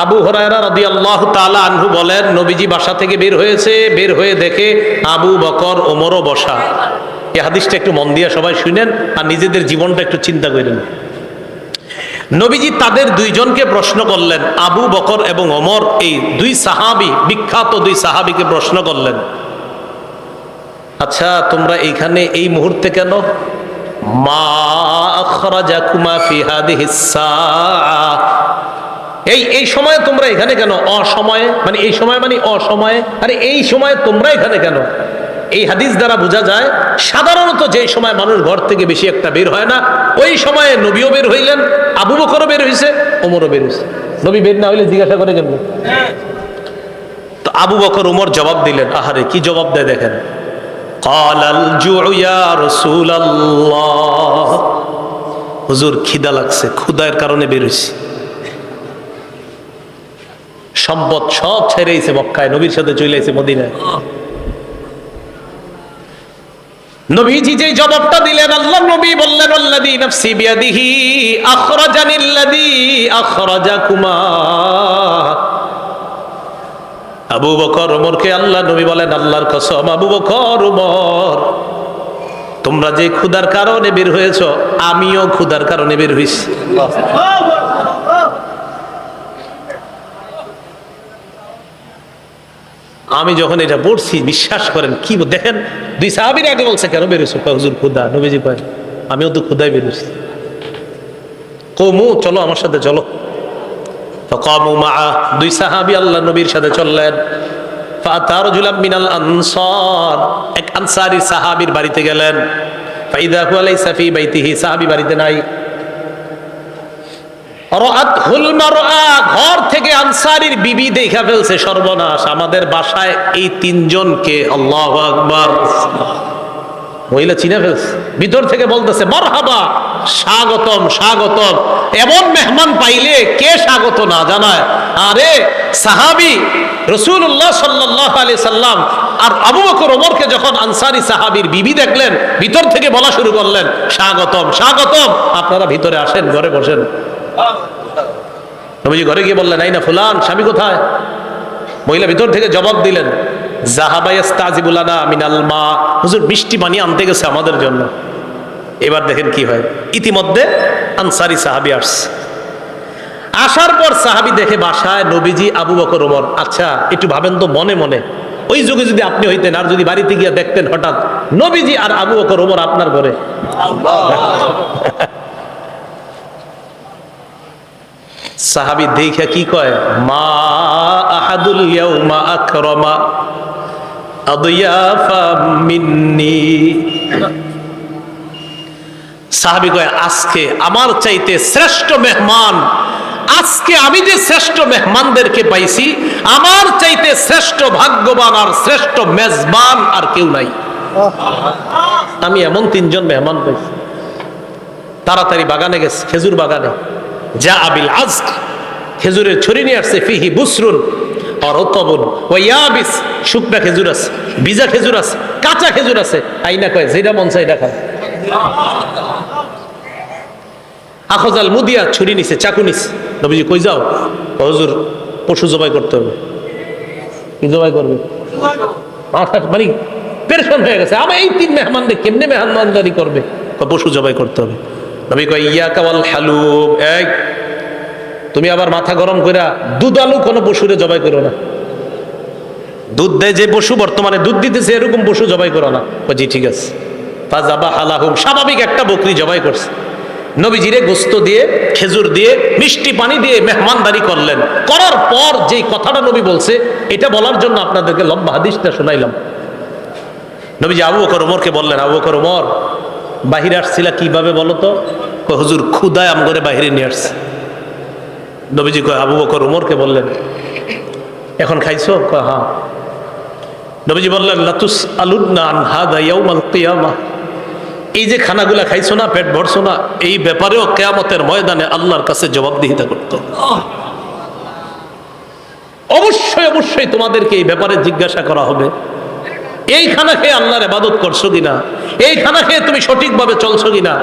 S1: আবু হুরায়রা রাদিয়াল্লাহু তাআলা আনহু বলেন, নবীজি বাসা থেকে বের হয়েছে, বের হয়ে দেখে আবু বকর ওমরও বসা। এই হাদিসটা একটু মন দিয়ে সবাই শুনেন আর নিজেদের জীবনটা একটু চিন্তা করেন। নবীজি তাদের দুইজনকে প্রশ্ন করলেন, আবু বকর এবং ওমর, এই দুই সাহাবী, বিখ্যাত দুই সাহাবীকে প্রশ্ন করলেন, আচ্ছা তোমরা এইখানে এই মুহূর্তে কেন? মা আখরাজাকুমা ফি হাদিহিস সাআ, এই সময়ে তোমরা এখানে কেন? অসময়ে মানে এই সময় মানে অসময়ে, আরে এই সময়ে তোমরা এখানে কেন? এই হাদিস দ্বারা বোঝা যায় সাধারণত যে সময় মানুষ ঘর থেকে বেশি একটা বের হয় না, ওই সময়ে নবীও বের হইলেন, আবু বকরও বের হইছে, ওমরও বের হইছে। নবী বের না হইলে জিজ্ঞাসা করে কেন? তো আবু বকর ওমর জবাব দিলেন, আহারে কি জবাব দেয় দেখেন, ক্বালাল জুউ ইয়া রাসূলুল্লাহ, হুজুর খিদা লাগছে, ক্ষুধার কারণে বের হইছি। সম্পদ সব ছেড়েছে মক্কায়, নবীর সাথে চলে এসে মদিনায়। নবীজি যে জবাবটা দিলেন, আল্লাহ নবী বললেন, আল্লাযী নাফসি বিয়াদিহি আখরাজানিল্লাযী আখরাজাকুমা। আবু বকর ওমরকে আল্লাহ নবী বলেন, আল্লাহর কসম আবু বকর ওমর, তোমরা যে ক্ষুধার কারণে বের হয়েছ, আমিও ক্ষুধার কারণে বের হইছি। আমি যখন এটা পড়ছি, বিশ্বাস করেন কি দেখেন, দুই সাহাবীর আগে বলছে কেন বেরোছো? হুজুর ক্ষুধা। নবীজি কয় আমিও তো ক্ষুধায় বেরোছি। কওমু, চলো আমার সাথে চলো। ফাকামু মাআ, দুই সাহাবী আল্লাহ নবীর সাথে চললেন। ফাআতা রাজুলাম মিনাল আনসার, এক আনসারী সাহাবীর বাড়িতে গেলেন। ফাইদা হুয়া লাইসা ফি বাইতিহি, সাহাবী বাড়িতে নাই। রাআতহুল মারআ, ঘর থেকে আনসারীর বিবি দেখা ফেলছে, সর্বনাশ, আমাদের বাসায় এই তিনজনকে, আল্লাহু আকবার, মহিলা চিনে ফেলছে। ভিতর থেকে বলতেছে মারহাবা, স্বাগতম স্বাগতম। এমন মেহমান পাইলে কে স্বাগত না জানায়? আরে সাহাবী রাসূলুল্লাহ সাল্লাল্লাহু আলাইহি সাল্লাম আর আবু বকর ওমরকে যখন আনসারী সাহাবীর বিবি দেখলেন, ভিতর থেকে বলা শুরু করলেন স্বাগতম স্বাগতম, আপনারা ভিতরে আসেন, ঘরে বসেন। নবীজি ঘরে গিয়ে বললেন, আইনা ফুলান, স্বামী কোথায়? মহিলা ভিতর থেকে জবাব দিলেন, যাহাবা ইস্তাজিবু লানা মিনাল মা, হুজুর বৃষ্টি পানি আনতে গেছে আমাদের জন্য। এবার দেখেন কি হয়, ইতিমধ্যে আনসারী সাহাবী আসছে। আসার পর সাহাবী দেখে বাসায় নবীজি, আবু বকর ওমর। আচ্ছা একটু ভাবেন তো মনে মনে, ওই যুগে যদি আপনি হইতেন আর যদি বাড়িতে গিয়ে দেখতেন হঠাৎ নবীজি আর আবু বকর ওমর আপনার ঘরে, সাহাবী দেখে কি কয়, মা আহাদুল ইয়াউমা আকরামা আদিয়াফা মিন্নি। সাহাবী কয় আজকে আমার চাইতে শ্রেষ্ঠ মেহমান, আজকে আমি যে শ্রেষ্ঠ মেহমানদেরকে পাইছি, আমার চাইতে শ্রেষ্ঠ ভাগ্যবান আর শ্রেষ্ঠ মেজবান আর কেউ নাই। আমি এমন তিনজন মেহমান পাইছি। তাড়াতাড়ি বাগানে গেছে, খেজুর বাগানে। যা আবিল আজক, খেজুরের ছড়ি নিয়ে আসছে। ফিহি বুসরুন আর রতবুন ওয়া ইয়াবিস, শুকনা খেজুর আছে, ভিজা খেজুর আছে, কাঁচা খেজুর আছে। আইনা কয় যেটা মন চায় এটা খায়। আখজাল মুদিয়া, ছুরি নিছে, চাকু নিছে। নবীজি কই যাও? হুজুর পশু জবাই করতে হবে। কি জবাই করবে? মানে পেরেশান হয়ে গেছে, আমার এই তিন মেহমানদের কেমনে মেহমানদারি করবে? পশু জবাই করতে হবে। নবী কয় ইয়াকা ওয়াল হালুব, এই তুমি আবার মাথা গরম কইরা দুধ আলু কোনো পশুরে জবাই করো না। দুধ দেয় যে পশু, বর্তমানে দুধ দিতেছে এরকম পশু জবাই করো না। জি ঠিক আছে। ফাজাবা হালাহুম, স্বাভাবিক একটা বকরি জবাই করছে। নবীজিরে গোস্ত দিয়ে, খেজুর দিয়ে, মিষ্টি পানি দিয়ে মেহমানদারি করলেন। করার পর যেই কথাটা নবী বলছে, এটা বলার জন্য আপনাদেরকে লম্বা হাদিসটা শোনাইলাম। নবীজি আবু বকর ওমরকে বললেন, আবু বকর ওমর বাহিরে আসছিলা কিভাবে বলো তো? হুজুর ক্ষুধায় আম করে বাহিরে নিয়ে আসছে। নবীজি কয় আবু বকর ওমরকে বললেন, এখন খাইছো? কয় হ্যাঁ। নবীজি বললেন, লাতুস আলুন্না আন হাদা ইয়াউমাল কিয়ামা, এই যে খানাগুলা খাইছো না, পেট ভরছো না, এই ব্যাপারেও কিয়ামতের ময়দানে আল্লাহর কাছে জবাবদিহিতা করতে হবে। অবশ্যই অবশ্যই তোমাদেরকে এই ব্যাপারে জিজ্ঞাসা করা হবে। এই খানা খেয়ে আল্লাহর ইবাদত করছো কিনা? এই খানা খেয়ে তুমি সঠিকভাবে চলছো কিনা?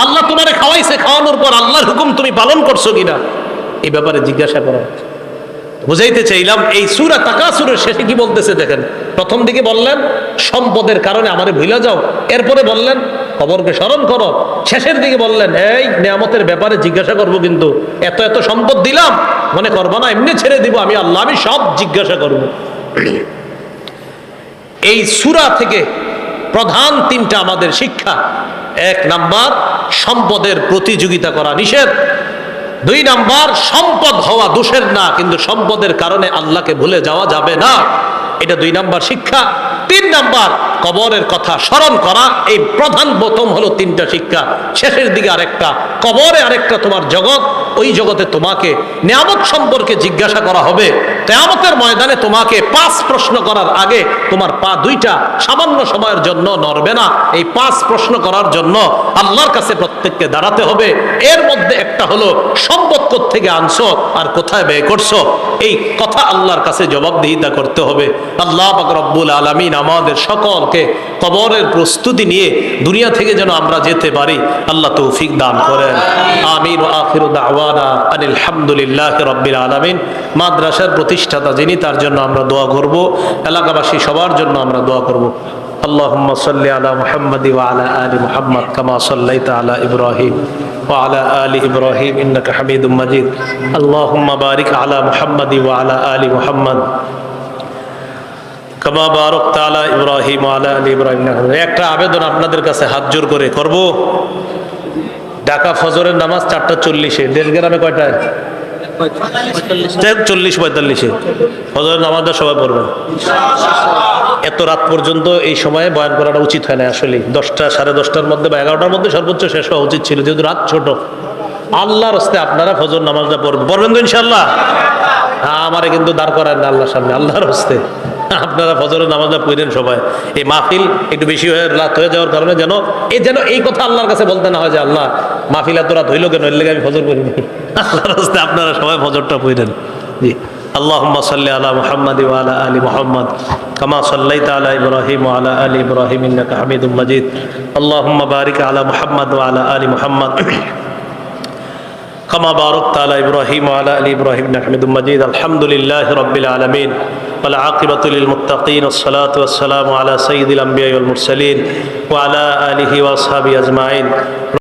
S1: আল্লাহ তোমারে খাওয়াইছে, খাওয়ানোর পর আল্লাহর হুকুম তুমি পালন করছো কিনা? এই ব্যাপারে জিজ্ঞাসা করা। তো বুঝাইতে চাইলাম এই সূরা তাকাসুরের শেষে কি বলতেছে দেখেন। প্রথম দিকে বললেন সম্পদের কারণে আমারে ভুলে যাও, এরপরে বললেন কবরকে স্মরণ করো, শেষের দিকে বললেন এই নিয়ামতের ব্যাপারে জিজ্ঞাসা করবো, কিন্তু এত এত সম্পদ দিলাম মনে করবো না এমনি ছেড়ে দিব আমি আল্লাহ, আমি সব জিজ্ঞাসা করব। এই সূরা থেকে প্রধান তিনটা আমাদের শিক্ষা। 1 নাম্বার, সম্পদের প্রতিযোগিতা করা নিষেধ। 2 নাম্বার, সম্পদ হওয়া দোষের না, কিন্তু সম্পদের কারণে আল্লাহকে ভুলে যাওয়া যাবে না, এটা 2 নাম্বার শিক্ষা। 3 নাম্বার, কবরের কথা স্মরণ করা। এই প্রধান প্রথম হলো 3টা শিক্ষা, শেষের দিকে আরেকটা, কবরে আরেকটা তোমার জগৎ, ওই জগতে তোমাকে নিয়ামত সম্পর্কে জিজ্ঞাসা করা হবে। কিয়ামতের ময়দানে তোমাকে 5 প্রশ্ন করার আগে তোমার পা 2টা সামান্য সময়ের জন্য নড়বে না। এই 5 প্রশ্ন করার জন্য আল্লাহর কাছে প্রত্যেককে দাঁড়াতে হবে। এর মধ্যে একটা হলো সম্পদ কোত্থেকে আনছো আর কোথায় ব্যয় করছো, এই কথা আল্লাহর কাছে জবাবদিহিতা করতে হবে। আল্লাহ পাক রব্বুল আলামিন আমাদের সকলকে কবরের প্রস্তুতি নিয়ে দুনিয়া থেকে যেন আমরা যেতে পারি, আল্লাহ তৌফিক দান করেন। আমিন ওয়া আখিরু দাওয়ানা আনিল হামদুলিল্লাহি রাব্বিল আলামিন। মাদ্রাসার প্রতিষ্ঠাতা যিনি, তার জন্য আমরা দোয়া করব, এলাকাবাসী সবার জন্য আমরা দোয়া করব। اللهم صل على محمد وعلى آل محمد كما صليت على إبراهيم وعلى آل إبراهيم إنك حميد مجيد اللهم بارك على محمد وعلى آل محمد كما باركت على إبراهيم وعلى آل إبراهيم إنك حميد مجيد। একটা আবেদন আপনাদের কাছে হাত জোর করে করব। ঢাকা ফজরের নামাজ 4:40-এ, দেশগ্রামে কয়টায়? 40-45-এ ফজরের নামাজটা সবাই পড়বেন। এত রাত পর্যন্ত এই সময়ে বয়ান করাটা উচিত হয় না আসলে। 10টা, 10:30টার মধ্যে বা 11টার মধ্যে সর্বোচ্চ শেষ হওয়া উচিত ছিল, যেহেতু রাত ছোট। আল্লাহর রাস্তায় আপনারা ফজর নামাজটা পড়বেন তো ইনশাল্লাহ। আমারে কিন্তু দাঁড় করায় না আল্লাহর সামনে, আল্লাহর রাস্তায় আপনারা ফজরের নামাজটা পড়েন সবাই। এই মাহফিল একটু বেশি হয়ে রাত হয়ে যাওয়ার কারণে যেন এই কথা আল্লাহর কাছে বলতে না হয় যে আল্লাহ মাহফিল এত রাত হইলো কেন, এর লেগে আমি ফজর করিনি। আল্লাহর রাস্তায় আপনারা সবাই ফজরটা পড়েন। জি, اللهم صل على محمد وعلى آل محمد كما صليت على إبراهيم وعلى آل إبراهيم إنك حميد مجيد اللهم بارك على محمد وعلى آل محمد كما باركت على إبراهيم وعلى آل إبراهيم إنك حميد مجيد الحمد لله رب العالمين والعاقبة للمتقين والصلاة والسلام على سيد الأنبياء والمرسلين وعلى آله وأصحابه أجمعين।